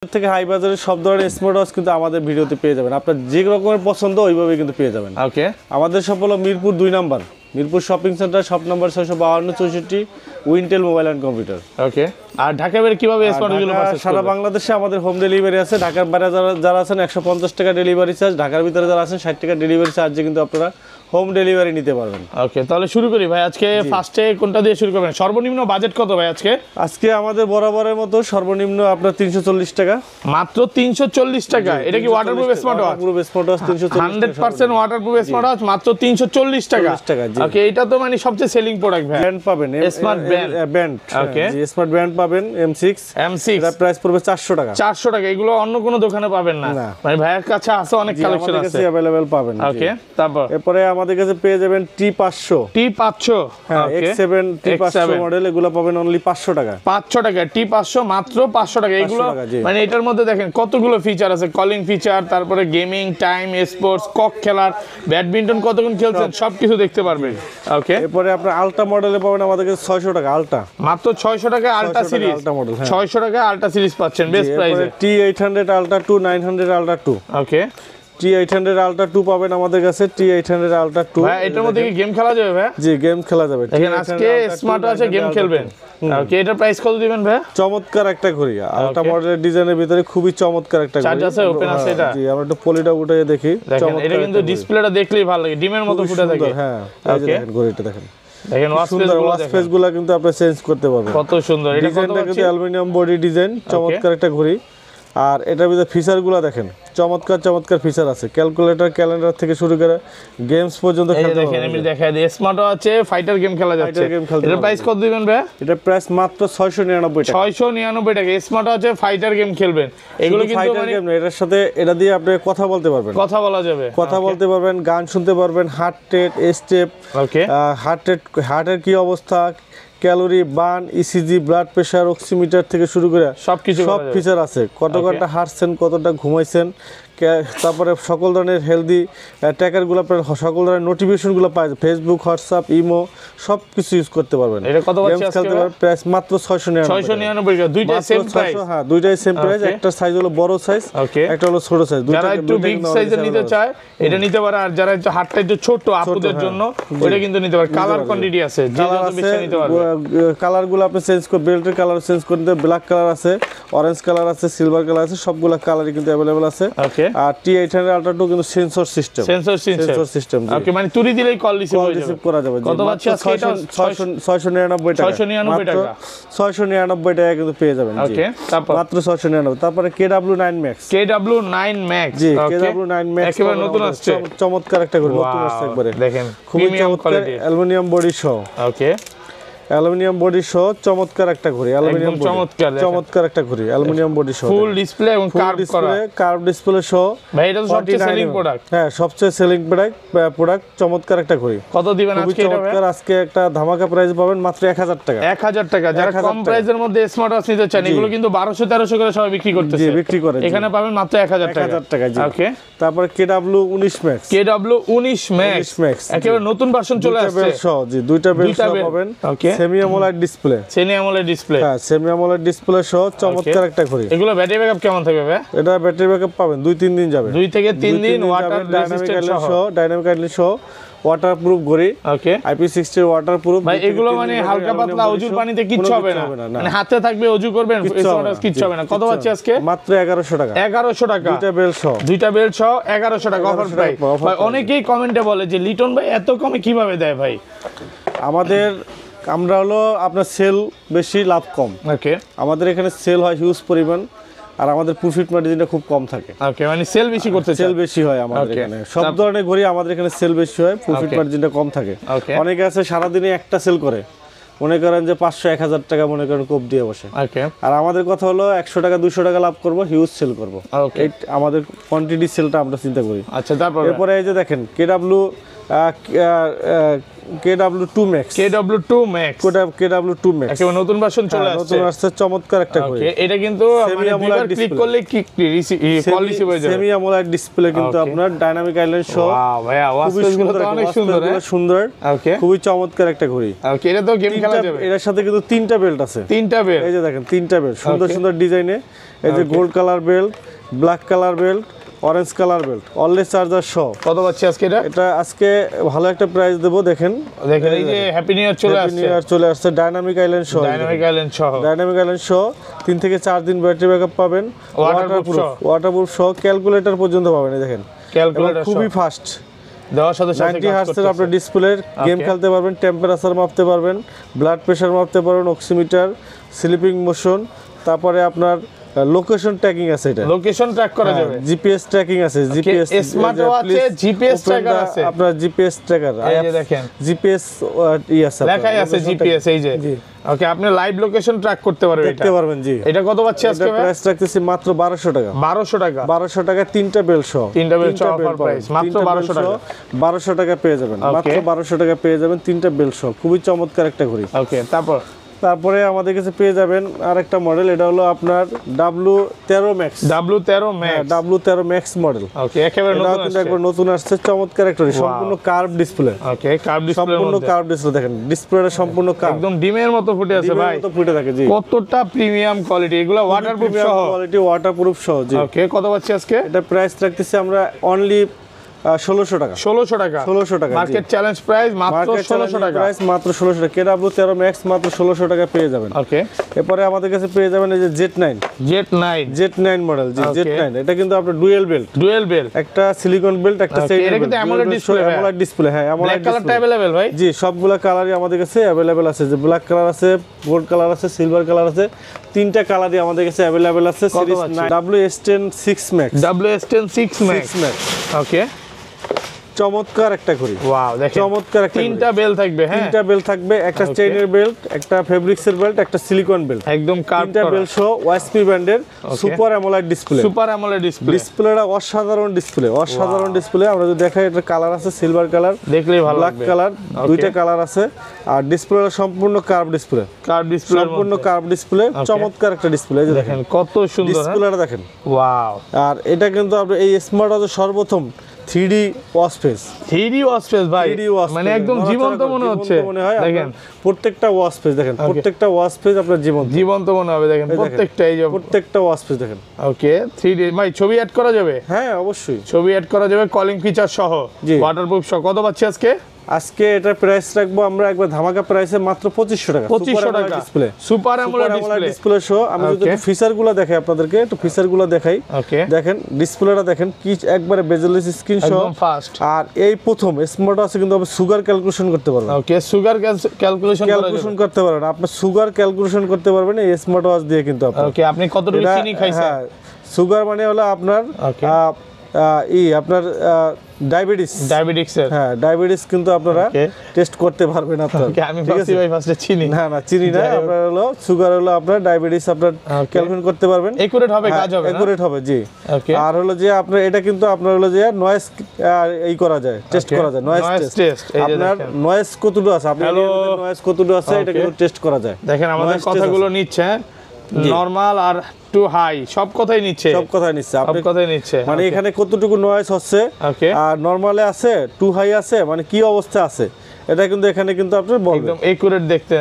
থেকে হাই বাজারের সব ধরনের স্মার্ট ওয়াচ কিন্তু আমাদের ভিডিওতে পেয়ে যাবেন। আপনার যে রকমের পছন্দ ওইভাবে কিন্তু পেয়ে যাবেন। ওকে, আমাদের সব হলো Mirpur 2 number, Mirpur shopping centre, shop number 652 64, Wintel mobile and computer. Okay. আর ঢাকা বাইরে কিভাবে স্মার্ট ওয়াচগুলো পারচেজ সারা করবে? বাংলাদেশে আমাদের হোম ডেলিভারি আছে। ঢাকার বাইরে যারা আছেন 150 টাকা ডেলিভারি চার্জ, ঢাকার ভিতরে যারা আছেন 60 টাকা ডেলিভারি চার্জে কিন্তু আপনারা হোম ডেলিভারি নিতে পারবেন। ওকে, তাহলে শুরু করি ভাই। আজকে ফার্স্টে কোনটা দিয়ে শুরু করবেন? সর্বনিম্ন বাজেট কত ভাই আজকে? আজকে আমাদের বরাবরের মতো সর্বনিম্ন আপনার 340 টাকা, মাত্র 340 টাকা। এটা কি waterproof smart watch? Waterproof smart watch 340 100% waterproof smart watch মাত্র 340 টাকা। ওকে, এটা তো মানে সবচেয়ে সেলিং প্রোডাক্ট ভাই। ব্র্যান্ড পাবেন, স্মার্ট ব্র্যান্ড। ওকে, জি স্মার্ট ব্র্যান্ড পাবেন M6। এটা প্রাইস পড়বে 400 টাকা। 400 টাকা। এগুলো অন্য কোনো দোকানে পাবেন না। মানে ভাইয়ের কাছে আছে অনেক কালেকশন আছে, আমাদের কাছে अवेलेबल পাবেন। ওকে, তারপর এরপরে আমাদের কাছে পেয়ে যাবেন T500। T500, হ্যাঁ, X7 T500 মডেল, এগুলো পাবেন অনলি 500 টাকা। 500 টাকা T500, মাত্র 500 টাকা। এগুলো মানে এটার মধ্যে দেখেন কতগুলো ফিচার আছে, কলিং ফিচার, তারপরে গেমিং, টাইম, স্পোর্টস, কক খেলার, ব্যাডমিন্টন কতক্ষণ খেলছেন সবকিছু দেখতে পারবেন। ওকে, এরপরে আপনার আলট্রা মডেলে পাবেন আমাদের কাছে 600 টাকা। আলট্রা মাত্র 600 টাকা। আলট্রা সিরিজ, আলট্রা মডেল, 600 টাকা আলট্রা সিরিজ পাচ্ছেন বেস্ট প্রাইসে। T800 ultra 2, 900 ultra 2। ওকে, T800 আলট্রা 2 পাবেন আমাদের কাছে। T800 আলট্রা 2, ভাই এটার মধ্যে কি গেম খেলা যাবে ভাই? জি গেম খেলা যাবে। দেখেন আজকে স্মার্ট ওয়াচে গেম খেলবেন। ওকে, এটার প্রাইস কত দিবেন ভাই? চমৎকার একটা ঘড়ি, আলট্রা মডেলের ডিজাইনের ভিতরে খুবই চমৎকার একটা ঘড়ি। চার্জ আছে, ওপেন আছে এটা? জি, আমরা একটু পলিটা উঠিয়ে দেখি। দেখেন এটা কিন্তু ডিসপ্লেটা দেখলেই ভালো লাগে, ডিমের মতো ফুটে থাকে। হ্যাঁ, এই যে দেখেন ঘড়িটা দেখেন, দেখেন ওয়াচ পেজগুলো কিন্তু আপনি চেঞ্জ করতে পারবেন। কত সুন্দর। এটা ডিজাইনটা কিন্তু অ্যালুমিনিয়াম বডি ডিজাইন, চমৎকার একটা ঘড়ি। আর এটার ভিতরে ফিচারগুলো দেখেন, চমৎকার চমৎকার ফিচার আছে। ক্যালকুলেটর, ক্যালেন্ডার থেকে শুরু করে গেমস পর্যন্ত খেলতে দেখেন। পারবেন। আমি দেখাই দিই, স্মার্ট ওয়াচে ফাইটার গেম খেলা যাচ্ছে। এর প্রাইস কত দিবেন ভাই? এটা প্রাইস মাত্র 699 টাকা। 699 টাকা স্মার্ট ওয়াচে ফাইটার গেম খেলবেন। এগুলো কিন্তু ফাইটার গেম না, এটার সাথে এটা দিয়ে আপনি কথা বলতে পারবেন, কথা বলা যাবে, কথা বলতে পারবেন, গান শুনতে পারবেন, হার্ট রেট, স্টেপ, ওকে, হার্টের কি অবস্থা, calorie burn, ECG, blood pressure, oximeter থেকে শুরু করে সব ফিচার আছে। কত ঘন্টা হাঁটছেন, কতটা ঘুমাইছেন, তারপরে সকল ধরনের হেলদি ট্র্যাকারগুলো, আপনার সকল ধরনের নোটিফিকেশনগুলো পাওয়া যায়। ফেসবুক, হোয়াটসঅ্যাপ, ইমো সব কিছু ইউজ করতে পারবেন। এটা কত পাচ্ছি আজকে? প্রাইস মাত্র 699 টাকা। দুইটাই সেম প্রাইস। হ্যাঁ, দুইটাই সেম প্রাইস। একটা সাইজ হলো বড় সাইজ, একটা হলো ছোট সাইজ। যারা একটু বিগ সাইজের নিতে চায় এটা নিতে পারে, আর যারা একটু হাতটা একটু ছোট আপুদের জন্য ওটা কিন্তু নিতে পারে। কালার কোয়ান্টিটি আছে, যে যত বেশি নিতে পারবে। কালারগুলো আপনি চেঞ্জ করে, বেল্টের কালার চেঞ্জ করে নিতে, ব্ল্যাক কালার আছে, অরেঞ্জ কালার আছে, সিলভার কালার আছে, সবগুলো কালারই কিন্তু अवेलेबल আছে। ওকে, আর T800 আলট্রা 2 কিন্তু সেন্সর সিস্টেম। ওকে, মানে তুড়ি দিলেই কল রিসিভ করা যাবে। কত পাচ্ছি আজকে? এটা 699 টাকা। 699 টাকা। 699 টাকা কিন্তু পেয়ে যাবেন। ওকে, তারপর মাত্র 699। তারপরে KW9 Max। KW9 Max, জি KW9 Max একেবারে নতুন আসছে, চমৎকার একটা ঘড়ি, নতুন আসছে একবারে। দেখেন খুবই চমৎকার, অ্যালুমিনিয়াম বডি সহ। ওকে, অ্যালুমিনিয়াম বডি সহ চমৎকার একটা ঘড়ি। অ্যালুমিনিয়াম চমৎকার একটা ঘড়ি, অ্যালুমিনিয়াম বডি সহ, ফুল ডিসপ্লে এবং কার্ভ ডিসপ্লে সহ। ভাই এটা তো সবচেয়ে সেলিং প্রোডাক্ট। হ্যাঁ, সবচেয়ে সেলিং প্রোডাক্ট, চমৎকার একটা ঘড়ি। কত দিবেন আজকে এটা? চমৎকার, আজকে একটা ধামাকা প্রাইস পাবেন মাত্র 1000 টাকা। 1000 টাকা। যারা কম প্রাইসের মধ্যে স্মার্ট ওয়াচ নিতে চান, এগুলো কিন্তু 1200-1300 করে সবাই বিক্রি করতেছে। জি, বিক্রি করে। এখানে পাবেন মাত্র 1000 টাকা। জি। ওকে, তারপরে KW19 Max। KW19 Max একেবারে নতুন ভার্সন চলে আসছে। জি, দুইটা বেল সহ পাবেন। Okay, semi AMOLED display. Semi AMOLED display. হ্যাঁ, সেমি অ্যামোলেড ডিসপ্লে সহ চমৎকার একটা ঘড়ি। এগুলো ব্যাটারি ব্যাকআপ কেমন থাকবে ভাই? এটা ব্যাটারি ব্যাকআপ পাবেন 2-3 দিন যাবে। 2 থেকে 3 দিন ওয়াটার রেজিস্ট্যান্ট সহ, ডাইনামিক আইল্যান্ড সহ, ওয়াটারপ্রুফ ঘড়ি। ওকে, IP60 ওয়াটারপ্রুফ। ভাই এগুলো মানে হালকা পাতলা অজুর পানিতে কিচ্ছু হবে না, মানে হাতে থাকবে অজু করবেন, কিচ্ছু হবে না। কত পাচ্ছি আজকে? মাত্র 1100 টাকা। 1100 টাকা। দুইটা বেল সহ 1100 টাকা অফার প্রাইস। ভাই অনেকেই কমেন্টে বলে যে লিটন ভাই এত কমে কিভাবে দেয় ভাই? আমরা হলো আপনার সেল বেশি, লাভ কম। ওকে, আমাদের এখানে সেল হয় হিউজ পরিমাণ, আর আমাদের প্রফিট মার্জিনটা খুব কম থাকে। ওকে, মানে সেল বেশি করতে সেল বেশি হয় আমাদের এখানে। সব ধরনের ঘড়ি আমাদের এখানে সেল বেশি হয়, প্রফিট মার্জিনটা কম থাকে। অনেকে আছে সারাদিনে একটা সেল করে, মনে করেন যে 500-1000 টাকা মনে করেন কোপ দিয়ে বসে। ওকে, আর আমাদের কথা হলো 100 টাকা 200 টাকা লাভ করব, হিউজ সেল করব। এই আমাদের কোয়ান্টিটি সেলটা আমরা চিন্তা করি। আচ্ছা, তারপর এরপরে এই যে দেখেন KW KW2 Max KW2 Max KW2 Max একেবারে নতুন ভার্সন চলে আসছে নতুন আসছে চমৎকার একটা ঘড়ি এটা কিন্তু মানে দুইবার ক্লিক করলে কি কল রিসিভ হয়ে যাবে সেমি অ্যামোলেড ডিসপ্লে কিন্তু আপনার ডাইনামিক আইল্যান্ড শো ওয়াও ভাইয়া ওয়াসপেস গুলো তো অনেক সুন্দর সুন্দর ওকে খুবই চমৎকার একটা ঘড়ি ওকে এটা তো গেম খেলা যাবে এর সাথে কিন্তু তিনটা বেল্ট আছে তিনটা বেল্ট এই যে দেখেন তিনটা বেল্ট সুন্দর সুন্দর ডিজাইনে এই যে gold colour belt black colour belt orange colour belt always charger সহ কত পাচ্ছি আজকে এটা আজকে ভালো একটা প্রাইস দেব দেখেন এই যে হ্যাপি নিউ ইয়ার চলে আসছে dynamic island show dynamic island সহ 3 থেকে 4 দিন ব্যাটারি ব্যাকআপ পাবেন ওয়াটারপ্রুফ সহ ক্যালকুলেটর পর্যন্ত পাবেন এই দেখেন ক্যালকুলেটর খুবই ফাস্ট দেওয়ার সাথে 90 হার্টজের আপনার ডিসপ্লে গেম খেলতে পারবেন টেম্পারেচার মাপতে পারবেন ব্লাড প্রেশার মাপতে পারবেন অক্সিমিটার স্লিপিং মোশন তারপরে আপনার লোকেশন ট্র্যাকিং আছে এটা লোকেশন ট্র্যাক করা যাবে জিপিএস ট্র্যাকিং আছে জিপিএস স্মার্ট ওয়াচে জিপিএস ট্র্যাকার আছে আপনার জিপিএস ট্র্যাকার এই যে দেখেন জিপিএস আছে লেখাই আছে জিপিএস এই যে ওকে আপনি লাইভ লোকেশন ট্র্যাক করতে পারবেন এটা দেখতে পারবেন জি এটা কত পাচ্ছি আজকে এটা প্রাইস রাখতেছি মাত্র 1200 টাকা 1200 টাকা তিনটা বেল সহ তিনটা বেল সহ অফার প্রাইস মাত্র 1200 টাকা 1200 টাকা পেয়ে যাবেন মাত্র 1200 টাকা পেয়ে যাবেন তিনটা বেল সহ খুবই চমৎকার একটা ঘড়ি ওকে তারপরে আমাদের কাছে পেয়ে যাবেন আরেকটা মডেল এটা হলো আপনার W13 Max W13 Max model okay একেবারে নতুন কিন্তু একবার নতুন আসছে চমৎকার একটা সম্পূর্ণ কার্ভ ডিসপ্লে ওকে কার্ভ ডিসপ্লে সম্পূর্ণ কার্ভ ডিসপ্লে দেখেন ডিসপ্লেটা সম্পূর্ণ কার্ভ একদম ডিমের মতো ফুটে আছে ভাই মতো ফুটে থাকে জি কতটা প্রিমিয়াম কোয়ালিটি এগুলো ওয়াটারপ্রুফ সহ কোয়ালিটি ওয়াটারপ্রুফ সহ জি ওকে কত পাচ্ছি আজকে এটা প্রাইস রাখতেছি আমরা অনলি 1600 টাকা 1600 টাকা মার্কেট চ্যালেঞ্জ প্রাইস মাত্র 1600 টাকা প্রাইস মাত্র 1600 টাকা KW13 Max মাত্র 1600 টাকা পেয়ে যাবেন ওকে এরপরে আমাদের কাছে পেয়ে যাবেন এই যে Z9 মডেল জি Z9 এটা কিন্তু আপনার ডুয়াল বেল্ট একটা সিলিকন বেল্ট একটা চেইন এটা কিন্তু অ্যামোলেড ডিসপ্লে হ্যাঁ ব্ল্যাক কালারটা अवेलेबल ভাই জি সবগুলা কালারই আমাদের কাছে अवेलेबल আছে যে ব্ল্যাক কালার আছে গোল্ড কালার আছে সিলভার কালার আছে তিনটা কালারই আমাদের কাছে अवेलेबल আছে সিরিজ WS10 6 Max ওকে চমৎকার একটা ঘড়ি ওয়াও দেখেন চমৎকার একটা তিনটা বেল থাকবে হ্যাঁ তিনটা বেল থাকবে একটা চেইনের বেল্ট একটা ফেব্রিক্সের বেল্ট একটা সিলিকন বেল্ট একদম কার্ভ তিনটা বেল সহ ওয়াইসপি ব্র্যান্ডের সুপার অ্যামোলেড ডিসপ্লে ডিসপ্লেটা অসাধারণ ডিসপ্লে আমরা যদি দেখাই এটা কালার আছে সিলভার কালার দেখলেই ভালো লাগবে ব্ল্যাক কালার দুইটা কালার আছে আর ডিসপ্লেটা সম্পূর্ণ কার্ভ ডিসপ্লে সম্পূর্ণ কার্ভ ডিসপ্লে চমৎকার একটা ডিসপ্লে এই যে দেখেন কত সুন্দর ডিসপ্লেটা দেখেন ওয়াও আর এটা কিন্তু আপনি এই স্মার্ট ওয়াচের সর্বপ্রথম 3D ওয়াচ ফেস ভাই মানে একদম জীবন্ত মনে হচ্ছে দেখেন প্রত্যেকটা ওয়াচ ফেস দেখেন প্রত্যেকটা ওয়াচ ফেস আপনার জীবন্ত মনে হবে দেখেন প্রত্যেকটা এই যে প্রত্যেকটা ওয়াচ ফেস দেখেন ওকে 3D ভাই ছবি অ্যাড করা যাবে হ্যাঁ অবশ্যই ছবি অ্যাড করা যাবে কলিং ফিচার সহ ওয়াটারপ্রুফ সহ কত পাচ্ছি আজকে এটা প্রাইস রাখবো আমরা একবার ধামাকা প্রাইসে মাত্র 2500 টাকা 2500 টাকা ডিসপ্লে সুপার অ্যামোলেড ডিসপ্লে সহ আমি যদি ফিচারগুলো দেখাই আপনাদেরকে একটু ফিচারগুলো দেখাই দেখেন ডিসপ্লেটা দেখেন কি একবারে বেজেলেস স্ক্রিন সহ একদম ফাস্ট আর এই প্রথম স্মার্ট ওয়াচে কিন্তু আপনি সুগার ক্যালকুলেশন করতে পারবেন ওকে সুগার ক্যালকুলেশন করতে পারবেন আপনি সুগার ক্যালকুলেশন করতে পারবেন এই স্মার্ট ওয়াচ দিয়ে কিন্তু আপনি ওকে আপনি কতটুকু চিনি খাইছেন সুগার মানে হলো আপনার আপনার ডায়াবেটিস কিন্তু আপনারা টেস্ট করতে পারবেন আপনারা আমি ভাবছি ভাই ফার্স্টে চিনি না চিনি না আপনার হলো সুগার হলো আপনার ডায়াবেটিস আপনার ক্যালকুলেট করতে পারবেন একুরেট হবে কাজ হবে একুরেট হবে জি আর হলো যে আপনার এটা কিন্তু আপনার হলো যে নয়েজ এই করা যায় টেস্ট করা যায় নয়েজ টেস্ট আপনার নয়েজ কতটুকু আছে আপনার নয়েজ কতটুকু আছে এটা কিন্তু টেস্ট করা যায় দেখেন আমাদের কথাগুলো নিচ্ছে নরমাল আর টু হাই সব কথাই নিচ্ছে মানে এখানে কতটুকু নয়েজ হচ্ছে আর নরমালে আছে টু হাই আছে মানে কি অবস্থা আছে এটা কিন্তু এখানে কিন্তু আপনি বলবেন একদম একুরেট দেখতে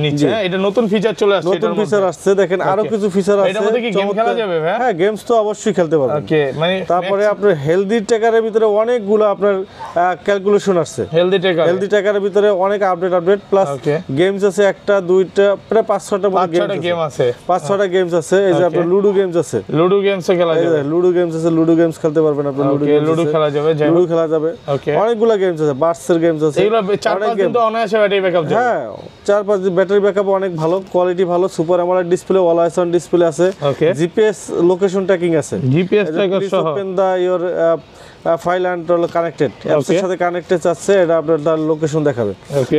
নিচ্ছে এটা নতুন ফিচার চলে আসছে নতুন ফিচার আসছে দেখেন আরো কিছু ফিচার আছে এটার মধ্যে কি গেম খেলা যাবে ভাই হ্যাঁ গেমস তো অবশ্যই খেলতে পারবেন ওকে মানে তারপরে আপনার হেলদি ট্র্যাকারের ভিতরে অনেকগুলো আপনার ক্যালকুলেশন আসছে হেলদি ট্র্যাকারের ভিতরে অনেক আপডেট প্লাস গেমস আছে একটা দুইটা প্রায় 5-6টা গেম আছে 5-6টা গেমস আছে এই যে আপনার লুডো গেমস আছে লুডো গেমস খেলা যাবে লুডো গেমস খেলতে পারবেন আপনি লুডো খেলা যাবে অনেকগুলো গেমস আছে বার্সের গেমস আছে এগুলো 4-5 দিন তো অনায়াসে ব্যাটারি ব্যাকআপ যাবে হ্যাঁ 4-5 দিন ব্যাটারি ব্যাকআপ অনেক ভালো কোয়ালিটি ভালো super AMOLED display always on display আছে জিপিএস লোকেশন ট্র্যাকিং আছে জিপিএস ট্র্যাকার সহ open the your file and হলো কানেক্টেড, অ্যাপসের সাথে কানেক্টেড আছে, এটা আপনার তার লোকেশন দেখাবে।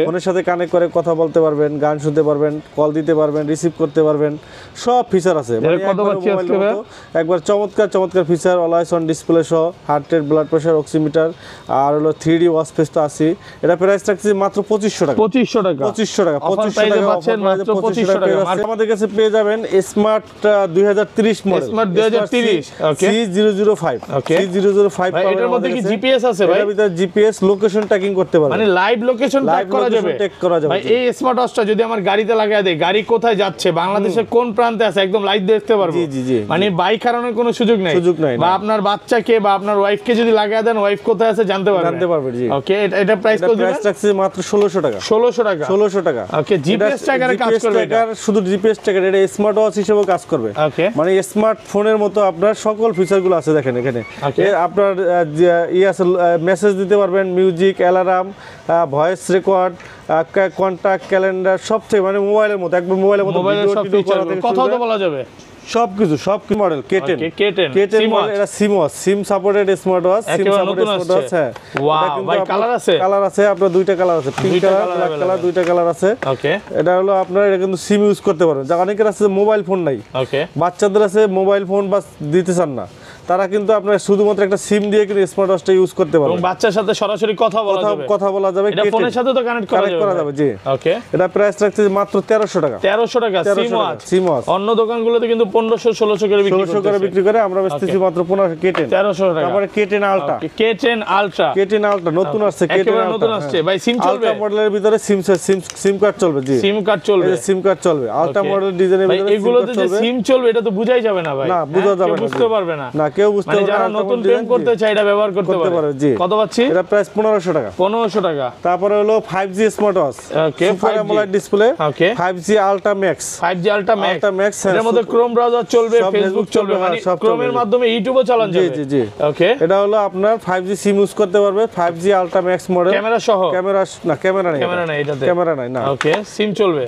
ফোনের সাথে কানেক্ট করে কথা বলতে পারবেন, গান শুনতে পারবেন, কল দিতে পারবেন, রিসিভ করতে পারবেন, সব ফিচার আছে। একবার চমৎকার চমৎকার ফিচার, অলওয়েজ অন ডিসপ্লে সহ, heart rate, blood pressure, oximeter, আর হলো 3D ওয়াচ ফেস তো আছে। এটা প্রাইস রাখছি মাত্র 2500 টাকা। 2500 টাকা, 2500 টাকা, অফার প্রাইসে পাচ্ছেন মাত্র 2500 টাকা। আমাদের কাছে পেয়ে যাবেন স্মার্ট 2030 মডেল, স্মার্ট 2030, ওকে, C005, ওকে, C005 ভাই এটার মধ্যে কি জিপিএস আছে ভাই? এর ভিতরে জিপিএস লোকেশন ট্র্যাকিং করতে পারবেন, মানে লাইভ লোকেশন ট্র্যাক করা যাবে। ভাই এই স্মার্ট ওয়াচটা যদি আমার গাড়িতে লাগায় দেই, গাড়ি কোথায় যাচ্ছে, বাংলাদেশের কোন প্রান্তে আছে, একদম লাইভ দেখতে পারবো। জি জি জি, মানে বাইক হারানোর কোনো সুযোগ নাই, বা আপনার বাচ্চাকে বা আপনার ওয়াইফকে যদি লাগায় দেন, ওয়াইফ কোথায় আছে জানতে পারবে। জি, ওকে, এটা প্রাইস কত? প্রাইস রাখছি মাত্র 1600 টাকা। 1600 টাকা, 1600 টাকা। ওকে, জিপিএস ট্র্যাকারে কাজ করবে এটা। শুধু জিপিএস ট্র্যাকার, এটা স্মার্ট ওয়াচ হিসেবে কাজ করবে। ওকে, মানে স্মার্টফোনের মতো আপনার সকল ফিচারগুলো আছে দেখেন এখানে। আপনার আছে, মেসেজ দিতে পারবেন, music, alarm, voice record, contact, calendar, সব থেকে মানে মোবাইলের মতো, একবার মোবাইলের মতো কথাও তো বলা যাবে, সবকিছু মডেল K10 মডেল। এটা SIM supported smart watch, SIM supported smart watch. হ্যাঁ, ওয়াও ভাই, কালার আছে আপনার দুইটা কালার আছে, পিঙ্ক কালার, ব্ল্যাক কালার, দুইটা কালার আছে। ওকে, এটা হলো আপনার, এটা কিন্তু সিম ইউজ করতে পারবেন। যা অনেকের আছে মোবাইল ফোন নাই, ওকে, বাচ্চাদের আছে মোবাইল ফোন বা দিতে চান না, তারা কিন্তু আপনার শুধুমাত্র একটা সিম দিয়ে কিন্তু স্মার্ট ওয়াচটা ইউজ করতে পারবে, এবং বাচ্চার সাথে সরাসরি কথা বলা যাবে। এটা ফোনের সাথে তো কানেক্ট করা যাবে। জি, ওকে, এটা প্রাইস রাখছে মাত্র 1300 টাকা। 1300 টাকা সিম ওয়াচ। অন্য দোকানগুলোতে কিন্তু 1500 1600 করে বিক্রি করে, আমরা বেচতেছি মাত্র 1500। K10 1300 টাকা। তারপরে K10 আলট্রা, K10 আলট্রা নতুন আসছে, একেবারে নতুন আসছে ভাই। সিম চলবে, আলট্রা মডেলের ভিতরে সিম কার্ড চলবে। জি, সিম কার্ড চলবে, সিম কার্ড চলবে। আলট্রা মডেল ডিজাইনের ভিতরে এগুলোতে যে সিম চলবে, এটা তো বোঝাই যাবে না ভাই। না, বোঝা যাবে না, বুঝতে পারবে না। না, কেউ বুঝতে পারবে না। যারা নতুন প্রেম করতে চায় এটা ব্যবহার করতে পারে। জি, কত পাচ্ছি? এটা প্রাইস 1500 টাকা। 1500 টাকা। তারপরে হলো 5G স্মার্ট ওয়াচ, ওকে, সুপার অ্যামোলেড ডিসপ্লে, ওকে, 5G ultra max, 5G ultra max. এর এর মধ্যে ক্রোম ব্রাউজার চলবে, ফেসবুক চলবে, মানে ক্রোমের মাধ্যমে ইউটিউবও চালানো যাবে। জি জি, ওকে, এটা হলো আপনার 5G সিম ইউজ করতে পারবে, 5G ultra max model, camera সহ। ক্যামেরা নাই এটাতে, ক্যামেরা নাই না। ওকে, সিম চলবে।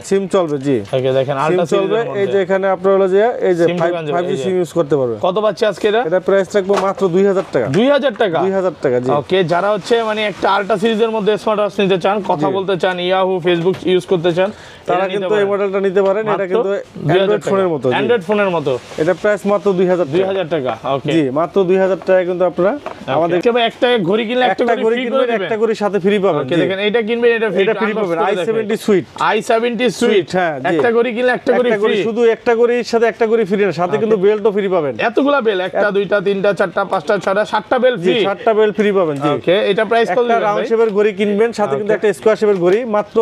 জি, ওকে, দেখেন আলট্রা চলবে। এই যে এখানে আপনার হলো যে এই যে 5G সিম ইউজ করতে পারবে। কত পাচ্ছি আজকে এটা? এটা প্রাইস রাখবো মাত্র 2000 টাকা। 2000 টাকা, 2000 টাকা। জি, ওকে, যারা হচ্ছে মানে একটা আলট্রা সিরিজের মধ্যে স্মার্ট ওয়াচ নিতে চান, কথা বলতে চান, ইয়াহু, ফেসবুক ইউজ করতে চান, তারা কিন্তু এই মডেলটা নিতে পারেন। এটা কিন্তু অ্যান্ড্রয়েড ফোনের মতো। এটা প্রাইস মাত্র 2000 টাকা। ওকে, জি, মাত্র 2000 টাকা। কিন্তু আপনারা আমাদের একটা ঘড়ি কিনলে একটা ঘড়ি কিনবেন, একটা ঘড়ির সাথে ফ্রি পাবেন। ওকে, দেখেন এটা কিনবেন, এটা ফ্রি পাবেন। i70 সুইট, হ্যাঁ, একটা ঘড়ি কিনলে একটা ঘড়ি ফ্রি। শুধু একটা ঘড়ির সাথে একটা ঘড়ি ফ্রি না, সাথে কিন্তু বেল্টও ফ্রি পাবেন। এতগুলা বেল, একটা দুইটা তিনটা চারটা পাঁচটা ছয়টা সাতটা বেল ফ্রি, 7টা বেল ফ্রি পাবেন। জি, ওকে, এটা প্রাইস কত? একটা রাউন্ড শেপের ঘড়ি কিনবেন, সাথে কিন্তু একটা স্কয়ার শেপের ঘড়ি, মাত্র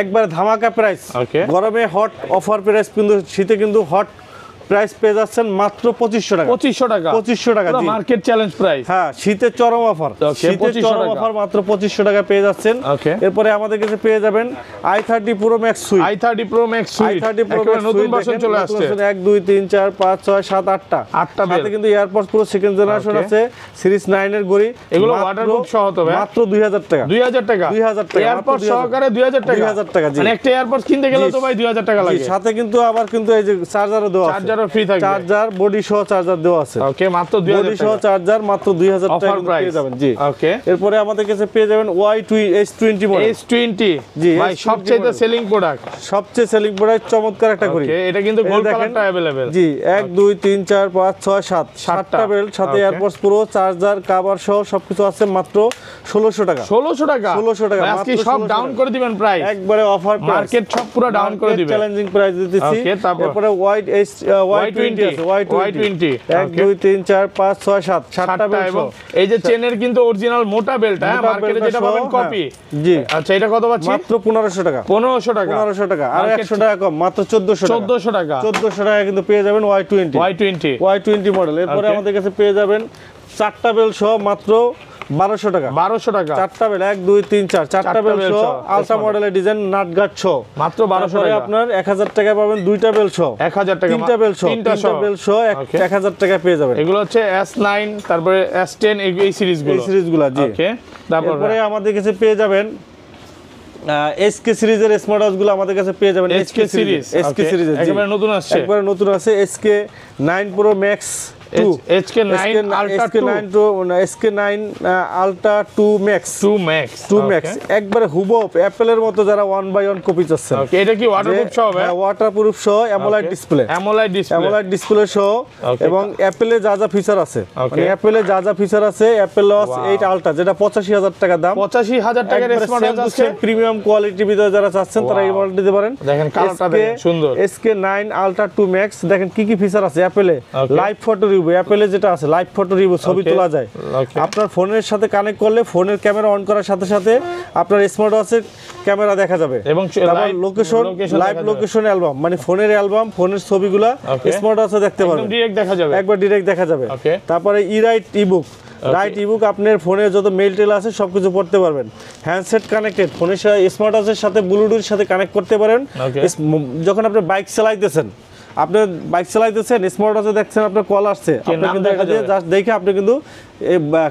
একবার ধামাকা প্রাইস। গরমে হট অফার প্রাইস, কিন্তু শীতে কিন্তু হট প্রাইস পেয়ে যাচ্ছেন মাত্র 2500 টাকা। 2500 টাকা, জি, মার্কেট চ্যালেঞ্জ প্রাইস। হ্যাঁ, শীতের চরম অফার, মাত্র 2500 টাকা পেয়ে যাচ্ছেন। এরপরে আমাদের কাছে পেয়ে যাবেন i30 Pro Max sweet, i30 Pro Max নতুন ভার্সন চলে আসছে। 1 2 3 4 5 6 7 8টা সাথে কিন্তু এয়ারপডস পুরো সেকেন্ড জেনারেশন আছে, সিরিজ 9 এর ঘড়ি। এগুলো ওয়াটারপ্রুফ সহ তো ভাই, মাত্র 2000 টাকা। 2000 টাকা এয়ারপডস সহকারে 2000 টাকা। 2000 টাকা, জি, মানে একটা এয়ারপডস কিনতে গেলে তো ভাই 2000 টাকা লাগে। সাথে কিন্তু আবার কিন্তু এই যে চার্জারও দেওয়া আছে, ফ্রি থাকবে, চার্জার বডি সহ চার্জার দেওয়া আছে। ওকে, মাত্র 2000 বডি সহ চার্জার মাত্র 2000 টাকা পেয়ে যাবেন। জি, ওকে, এরপরে আমাদের কাছে পেয়ে যাবেন S20 মডেল। S20, জি, ভাই সবচেয়ে সেলিং প্রোডাক্ট, চমৎকার একটা ঘড়ি। ওকে, এটা কিন্তু গোল্ড কালারটা अवेलेबल। জি, 1 2 3 4 5 6 7 7টা বেল্ট, সাথে এয়ারপডস পুরো চার্জার কভার সহ সবকিছু আছে, মাত্র 1600 টাকা। 1600 টাকা আজকে সব ডাউন করে দিবেন প্রাইস, একবারে অফার প্রাইস, মার্কেট সব পুরো ডাউন করে দিবেন, চ্যালেঞ্জিং প্রাইস দিতেছি। এরপরে Y20 আছে, Y20 1 2 3 4 5 6 7 7টা বেল্ট। এবং এই যে চেনের কিন্তু অরিজিনাল মোটা বেল্ট, হ্যাঁ, মার্কেটে যেটা পাবেন কপি। জি, আচ্ছা, এটা কত পাচ্ছি? মাত্র 1500 টাকা। 1500 টাকা, আর 100 টাকা কম, মাত্র 1400 টাকা। 1400 টাকা কিন্তু পেয়ে যাবেন Y20 মডেল। এরপরে আমাদের কাছে পেয়ে যাবেন 4টা বেল্ট সহ মাত্র 1200 টাকা। 4টা বেল 1 2 3 4 4টা বেল সহ, আলট্রা মডেলের ডিজাইন, নাট গার্ড সহ, মাত্র 1200 টাকা। আপনার 1000 টাকা পাবেন 2টা বেল সহ, 1000 টাকা, 3টা বেল সহ, 1000 টাকা পেয়ে যাবেন। এগুলো হচ্ছে S9, তারপরে S10, এই সিরিজগুলো। জি, ওকে, তারপরে আমাদের কাছে পেয়ে যাবেন SK সিরিজের স্মার্ট ওয়াচ গুলো আমাদের কাছে পেয়ে যাবেন। SK সিরিজ একেবারে নতুন আছে, SK 9 Pro Max HK9 Ultra 2 SK9 Ultra 2 Max 2 Max একবারে হুবহু অ্যাপলের মতো যারা 1/1 কপি চাচ্ছেন। ওকে, এটা কি ওয়াটারপ্রুফ সহ হবে? ওয়াটারপ্রুফ সহ অ্যামোলেড ডিসপ্লে, অ্যামোলেড ডিসপ্লে সহ এবং অ্যাপলে যা যা ফিচার আছে, মানে অ্যাপলে যা যা ফিচার আছে অ্যাপল ওয়াচ 8 আলট্রা যেটা 85000 টাকা দাম, 85000 টাকার স্মার্টওয়াচ আছে। প্রিমিয়াম কোয়ালিটির ভিতরে যারা চাচ্ছেন তারা এই মডেল নিতে পারেন। দেখেন কালারটা দেখেন সুন্দর। SK9 Ultra 2 Max দেখেন কি কি ফিচার আছে অ্যাপলে। লাইভ ফটো রিভিউ, অ্যাপলে যেটা আছে লাইভ ফটো রিভিউ, ছবি তোলা যায়। আপনার ফোনের সাথে কানেক্ট করলে ফোনের ক্যামেরা অন করার সাথে সাথে আপনার স্মার্ট ওয়াচের ক্যামেরা দেখা যাবে এবং লোকেশন, লাইভ লোকেশন অ্যালবাম, মানে ফোনের অ্যালবাম, ফোনের ছবিগুলা স্মার্ট ওয়াচে দেখতে পারবেন, ডাইরেক্ট দেখা যাবে, একবার ডাইরেক্ট দেখা যাবে। তারপরে ইরাইট ইবুক, রাইট ইবুক আপনার ফোনে যত মেইল টেল আছে সবকিছু পড়তে পারবেন। হ্যান্ডসেট কানেক্টেড, ফোনের সাথে স্মার্ট ওয়াচের সাথে ব্লুটুথের সাথে কানেক্ট করতে পারেন। যখন আপনি বাইক চালাইতেছেন, আপনি বাইক চালাইতেছেন স্মার্ট ওয়াচে দেখছেন আপনার কল আসছে, আপনি কিন্তু এটা দিয়ে জাস্ট দেখে আপনি কিন্তু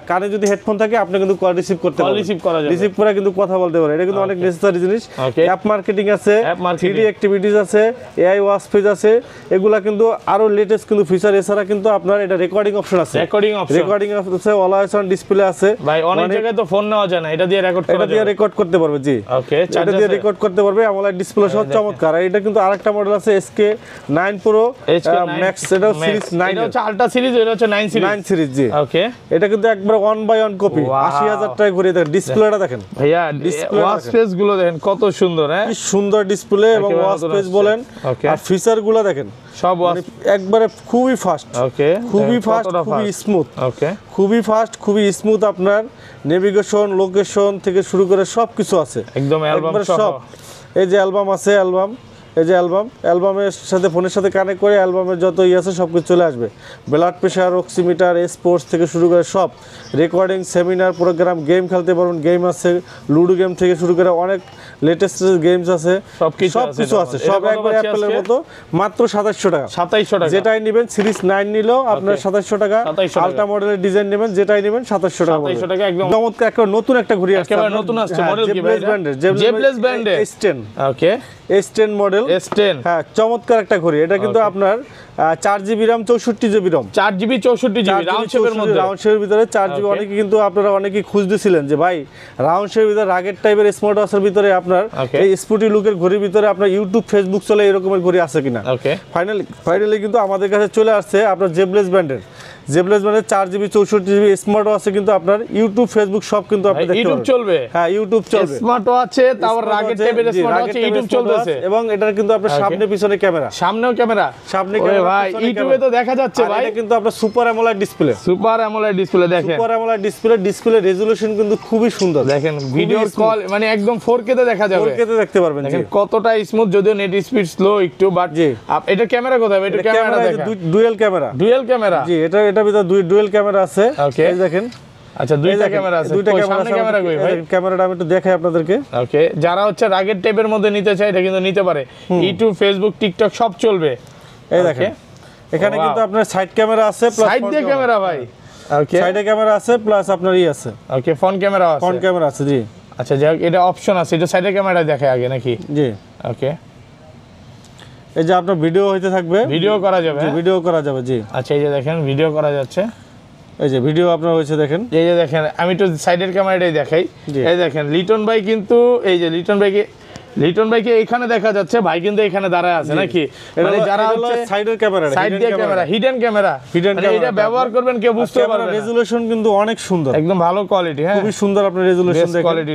কানে যদি হেডফোন থাকে আপনি কিন্তু কল রিসিভ করতে পারবেন, রিসিভ করে কিন্তু কথা বলতে পারেন। এটা কিন্তু অনেক নেসেসারি জিনিস। অ্যাপ মার্কেটিং আছে, 3D অ্যাক্টিভিটিস আছে, এআই ওয়াচ পেজ আছে, এগুলা কিন্তু আরো লেটেস্ট কিন্তু ফিচার। এছাড়া কিন্তু আপনার এটা রেকর্ডিং অপশন আছে, রেকর্ডিং আছে, অলওয়েজ অন ডিসপ্লে আছে। ভাই অনেক জায়গায় তো ফোন নেওয়া যায় না, এটা দিয়ে রেকর্ড করা যায়, এটা দিয়ে রেকর্ড করতে পারবে। জি ওকে, এটা দিয়ে রেকর্ড করতে পারবে। AMOLED ডিসপ্লে সহ চমৎকার। এটা কিন্তু আরেকটা মডেল আছে SK9 Pro Max, এটা সিরিজ 9, এটা হচ্ছে আলট্রা সিরিজ, এটা হচ্ছে 9 সিরিজ। জি ওকে, এটা কিন্তু একবার 1/1 কপি, 80000 টাকা করে। দেখেন ডিসপ্লেটা দেখেন ভাইয়া, ওয়াচ পেজ গুলো দেখেন কত সুন্দর। হ্যাঁ, কি সুন্দর ডিসপ্লে এবং ওয়াচ পেজ বলেন, আর ফিচার গুলো দেখেন সব একবারে খুবই ফাস্ট। ওকে, খুবই ফাস্ট, খুবই স্মুথ। ওকে, খুবই ফাস্ট, খুবই স্মুথ। আপনার নেভিগেশন, লোকেশন থেকে শুরু করে সবকিছু আছে একদম, অ্যালবাম সব। এই যে অ্যালবাম আছে, এই যে অ্যালবামের সাথে ফোনের সাথে কানেক্ট করে অ্যালবামের যত আছে সব কিছু চলে আসবে। ব্লাড প্রেশার, অক্সিমিটার, স্পোর্টস থেকে শুরু করে সব, রেকর্ডিং, সেমিনার, প্রোগ্রাম, গেম খেলতে পারবেন, গেম আছে, লুডো গেম থেকে শুরু করে অনেক লেটেস্ট গেমস আছে, সব কিছু আছে, সব একবার অ্যাপলের মতো। মাত্র 2700 টাকা, 2700 টাকা। যেটাই নেবেন সিরিজ 9 নিলেও আপনার 2700 টাকা, আলট্রা মডেলের ডিজাইন নেবেন যেটাই নেবেন 2700 টাকা। 2700 টাকা একদম চমৎকার। একটা নতুন একটা ঘড়ি আসছে, একেবারে নতুন আসছে মডেল কি ভাই? জেবলেস ব্র্যান্ডের S10। ওকে, S10 মডেল, S10। হ্যাঁ, চমৎকার একটা ঘড়ি। এটা কিন্তু আপনার 4GB RAM 64GB ROM, 4GB 64GB round শেপের মধ্যে, রাউন্ড শেপের ভিতরে 4GB। অনেকে কিন্তু আপনারা অনেকেই খুঁজতেছিলেন যে ভাই রাউন্ড শেপের ভিতরে রাগের টাইপের স্মার্ট ওয়াচের ভিতরে আপনার এই স্পোর্টি লুকের ঘড়ির ভিতরে আপনার ইউটিউব, ফেসবুক চলে এরকমের ঘড়ি আছে কিনা। ফাইনালি কিন্তু আমাদের কাছে চলে আসছে আপনার জেবলেস ব্র্যান্ডের 4GB 64GB স্মার্ট ওয়াচে কিন্তু আপনার ইউটিউব, ফেসবুক সব কিন্তু আপনি দেখতে পারবেন। ইউটিউব চলবে, হ্যাঁ ইউটিউব চলবে। স্মার্ট ওয়াচে তারপর রাগের টাইপের স্মার্ট ওয়াচে ইউটিউব চলতেছে এবং এটার কিন্তু আপনার সামনে পিছনে ক্যামেরা, সামনেও ক্যামেরা, সামনে ক্যামেরা। ভাই ইউটিউবে তো দেখা যাচ্ছে ভাই, এটা কিন্তু আপনার সুপার অ্যামোলেড ডিসপ্লে, দেখেন সুপার অ্যামোলেড ডিসপ্লে রেজোলিউশন কিন্তু খুবই সুন্দর। দেখেন ভিডিও কল মানে একদম 4K তে দেখা যাবে, 4K তে দেখতে পারবেন। দেখেন কতটা স্মুথ, যদিও নেট স্পিড স্লো একটু, বাট এটা ক্যামেরা কোথায়? এটা ক্যামেরা দেখেন, ডুয়াল ক্যামেরা। জি, এটার ভিতরে ডুয়াল ক্যামেরা আছে। এই দেখেন, আচ্ছা দুইটা ক্যামেরা আছে, দুইটা সামনে ক্যামেরা কই ভাই? ক্যামেরাটা আমি একটু দেখাই আপনাদেরকে। ওকে, যারা হচ্ছে রাগের টাইপের মধ্যে নিতে চায় এটা কিন্তু নিতে পারে। ইউটিউব, ফেসবুক, টিকটক সব চলবে। এই দেখেন এখানে কিন্তু আপনার সাইড ক্যামেরা আছে, প্লাস সাইড দিয়ে ক্যামেরা ভাই। ওকে, সাইডে ক্যামেরা আছে, প্লাস আপনার আছে। ওকে, ফ্রন্ট ক্যামেরা আছে, ফ্রন্ট ক্যামেরা আছে। জি আচ্ছা, যাক এটা অপশন আছে, এটা সাইডে ক্যামেরা দেখায় আগে নাকি? জি ওকে, এই যে আপনার ভিডিও হইতে থাকবে, ভিডিও করা যাবে, ভিডিও করা যাবে। জি আচ্ছা, এই যে দেখেন ভিডিও করা যাচ্ছে, এই যে ভিডিও আপনার হয়েছে দেখেন। এই যে দেখেন, আমি একটু সাইডের ক্যামেরাটাই দেখাই। এই দেখেন লিটন ভাই কিন্তু, এই যে লিটন ভাইকে এখানে দেখা যাচ্ছে, ভাই কিন্তু এখানে দাঁড়ায় আছে নাকি? মানে যারা হচ্ছে সাইডের ক্যামেরা, সাইড দিয়ে ক্যামেরা, হিডেন ক্যামেরা, এটা ব্যবহার করবেন কেউ বুঝতে পারবে না। রেজোলিউশন কিন্তু অনেক সুন্দর, একদম ভালো কোয়ালিটি। হ্যাঁ, খুবই সুন্দর। আপনার রেজোলিউশন দেখেন, কোয়ালিটি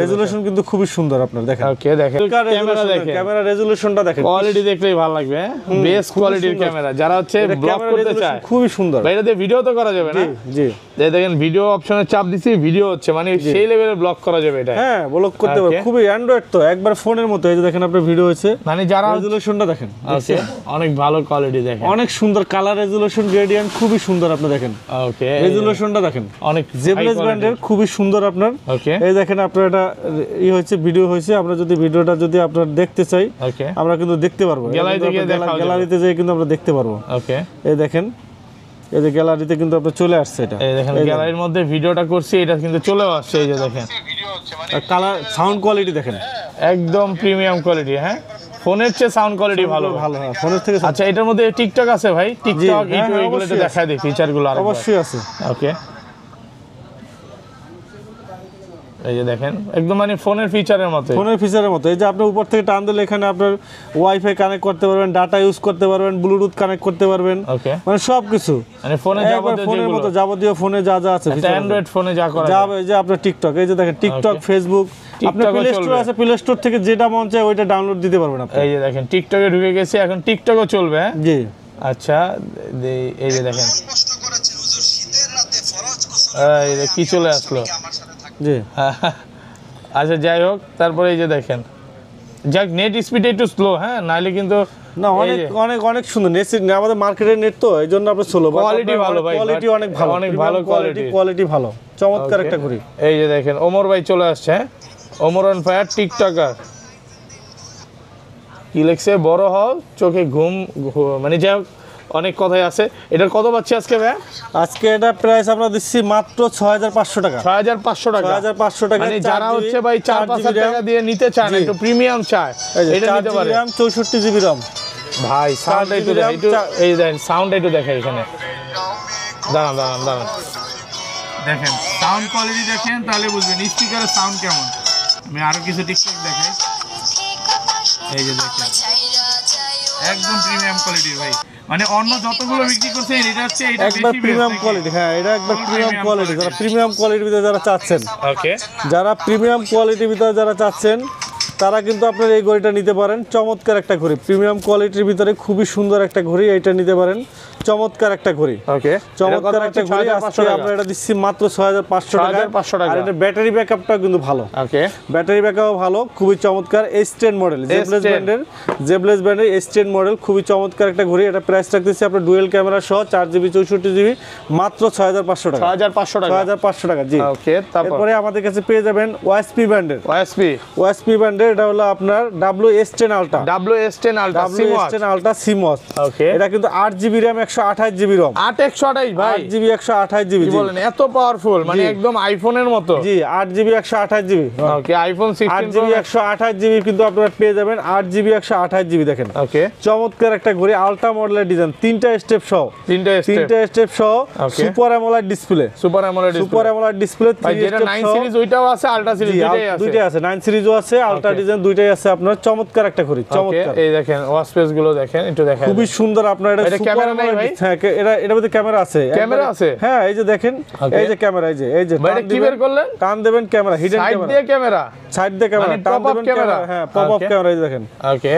রেজোলিউশন কিন্তু খুবই সুন্দর। আপনার দেখেন, ওকে দেখেন ক্যামেরা দেখেন, ক্যামেরা রেজোলিউশনটা দেখেন, কোয়ালিটি দেখলেই ভালো লাগবে। বেস্ট কোয়ালিটির ক্যামেরা, যারা হচ্ছে ব্লগ করতে চায় খুবই সুন্দর। ভাই এটা দিয়ে ভিডিও তো করা যাবে না? জি, এই দেখেন ভিডিও অপশনে চাপ দিছি, ভিডিও হচ্ছে, মানে সেই লেভেলের ব্লগ করা যাবে এটা। হ্যাঁ, ব্লগ করতে পারবে, খুবই অ্যান্ড্রয়েড তো একবার ফোনের মতো। এই যে দেখেন আপনার ভিডিও হয়েছে, মানে যারা রেজোলিউশনটা দেখেন, অনেক ভালো কোয়ালিটি, দেখেন অনেক সুন্দর কালার রেজোলিউশন, গ্রেডিয়েন্ট খুবই সুন্দর। আপনি দেখেন, ওকে রেজোলিউশনটা দেখেন, অনেক জেবলেস ব্র্যান্ডের খুবই সুন্দর আপনার। ওকে, এই দেখেন আপনার এটা হয়েছে, ভিডিও হয়েছে। আমরা যদি ভিডিওটা যদি আপনারা দেখতে চাই, আমরা কিন্তু দেখতে পারবো, গ্যালারিতে যেয়ে কিন্তু আমরা দেখতে পারবো। ওকে, এই দেখেন, এই যে গ্যালারিতে কিন্তু আপনার চলে আসছে এটা। এই দেখেন গ্যালারির মধ্যে ভিডিওটা করছি, এটা কিন্তু চলে আসছে। এই যে দেখেন কালার, সাউন্ড কোয়ালিটি দেখেন, একদম প্রিমিয়াম কোয়ালিটি। হ্যাঁ, ফোনের চেয়ে সাউন্ড কোয়ালিটি ভালো ভালো, হ্যাঁ ফোনের থেকে। আচ্ছা এটার মধ্যে টিকটক আছে ভাই? টিকটক হ্যাঁ, ইউটিউব এগুলো অবশ্যই দেখায় দিই ফিচারগুলো আর অবশ্যই আছে। ওকে এই যে দেখেন একদম মানে ফোনের ফিচারের মতো। ফোনের ফিচারের মতো। এই যে আপনি উপর থেকে টান দিলে এখানে আপনার ওয়াইফাই কানেক্ট করতে পারবেন, ডাটা ইউজ করতে পারবেন, ব্লুটুথ কানেক্ট করতে পারবেন, ওকে মানে সবকিছু মানে ফোনের যাবতীয় ফোনের মতো যেগুলো যাবতীয় ফোনে যা যা আছে অ্যান্ড্রয়েড ফোনে যা করা যা। যায়। এই যে আপনার টিকটক, এই যে দেখেন টিকটক, ফেসবুক, আপনার টিকটকও প্লে স্টোর চলবে। আছে, প্লে স্টোর থেকে যেটা মন চায় ওইটা ডাউনলোড দিতে পারবেন আপনি। এই যে দেখেন টিকটকে ঢুকে গেছে, এখন টিকটকও চলবে। হ্যাঁ জি আচ্ছা এই যে দেখেন এই যে কি চলে আসলো। জি আচ্ছা যাই হোক, তারপরে এই যে দেখেন যাক নেট স্পিড একটু স্লো, হ্যাঁ নাইলে কিন্তু না অনেক অনেক অনেক সুন্দর নেট। আমাদের মার্কেটের নেট তো এই জন্য আপনার স্লো। কোয়ালিটি ভালো ভাই, কোয়ালিটি অনেক ভালো, অনেক ভালো কোয়ালিটি ভালো, চমৎকার একটা করি। এই যে দেখেন ওমর ভাই চলে আসছে। হ্যাঁ ওমর অন ফায়ার টিকটকার কি লিখছে, বড় হও চোখে ঘুম মানে যাই হোক অনেক কথাই আছে। এটার কত পাচ্ছি আজকে ভাই? আজকে এটা প্রাইস আমরা দিচ্ছি মাত্র 6500 টাকা। 6500 টাকা। 6500 টাকা। মানে যারা হচ্ছে ভাই 4-5 টাকা দিয়ে নিতে চান, একটু প্রিমিয়াম চায়, এটা নিতে পারে। 64 জিবি রম। ভাই সাউন্ড একটু এই দেখেন সাউন্ড একটু দেখেন এখানে, দাঁড়ান দাঁড়ান দাঁড়ান দেখেন সাউন্ড কোয়ালিটি দেখেন তাহলে বুঝবেন স্পিকারের সাউন্ড কেমন। আমি আরো কিছু টিকটক দেখাই। এই যে দেখেন একদম প্রিমিয়াম কোয়ালিটির ভাই, মানে অন্য যতগুলো বিক্রি করছে এটা হচ্ছে এটা একবার বেশি প্রিমিয়াম কোয়ালিটি। হ্যাঁ এটা একবার প্রিমিয়াম কোয়ালিটি। যারা প্রিমিয়াম কোয়ালিটির ভিতরে যারা চাচ্ছেন, ওকে যারা প্রিমিয়াম কোয়ালিটির ভিতরে যারা চাচ্ছেন তারা কিন্তু আপনার এই ঘড়িটা নিতে পারেন। চমৎকার একটা ঘড়ি, প্রিমিয়াম কোয়ালিটির ভিতরে খুবই সুন্দর একটা ঘড়ি, এইটা নিতে পারেন। চমৎকার একটা ঘড়ি, ওকে চমৎকার একটা ঘড়ি। আজকে আমরা এটা দিচ্ছি মাত্র 6500 টাকা। 6500 টাকা। আর এটা ব্যাটারি ব্যাকআপটা কিন্তু ভালো, ওকে ব্যাটারি ব্যাকআপও ভালো, খুবই চমৎকার। S10 মডেল, জেবলেস ব্র্যান্ডের S10 মডেল, খুবই চমৎকার একটা ঘড়ি। এটা প্রাইস রাখতেছি আপনার ডুয়েল ক্যামেরা সহ 4GB 64GB মাত্র 6500 টাকা। 6500 টাকা। 6500 টাকা জি। ওকে তারপরে আমাদের কাছে পেয়ে যাবেন OSP ব্র্যান্ডের। OSP ব্র্যান্ডের এটা হলো আপনার WS10 Ultra। WS10 Ultra WS10 Ultra CMOS। ওকে এটা কিন্তু 8GB RAM 128GB ROM। 8 ভাই 8GB 128GB কি বলেন, এত পাওয়ারফুল, মানে একদম আইফোনের মতো। জি 8GB 128GB। ওকে আইফোন 16 8GB 128GB কিন্তু আপনারা পেয়ে যাবেন 8GB 128GB। দেখেন ওকে চমৎকার একটা ঘড়ি, আলট্রা মডেলের ডিজাইন, তিনটা স্টেপ সহ, তিনটা স্টেপ সহ, super AMOLED display, super AMOLED display. ভাই যেটা 9 সিরিজ ওইটাও আছে, আলট্রা সিরিজ দুইটাই আছে, 9 সিরিজও আছে, আলট্রা ডিজাইন দুইটাই আছে আপনার। চমৎকার একটা ঘড়ি, চমৎকার। এই দেখেন ওয়াচ স্পেস গুলো দেখেন একটু দেখাই, খুবই সুন্দর। আপনার এটা ক্যামেরা নাই ভাই? হ্যাঁ এটার মধ্যে ক্যামেরা আছে, ক্যামেরা আছে। হ্যাঁ এই যে দেখেন, এই যে ক্যামেরা, এই যে ভাই কি বের করলেন, টান দেবেন ক্যামেরা, হিডেন সাইড ক্যামেরা, দিয়ে ক্যামেরা, সাইড দিয়ে ক্যামেরা, মানে টান pop-up দেবেন ক্যামেরা। হ্যাঁ পপ আপ ক্যামেরা, এই যে দেখেন। ওকে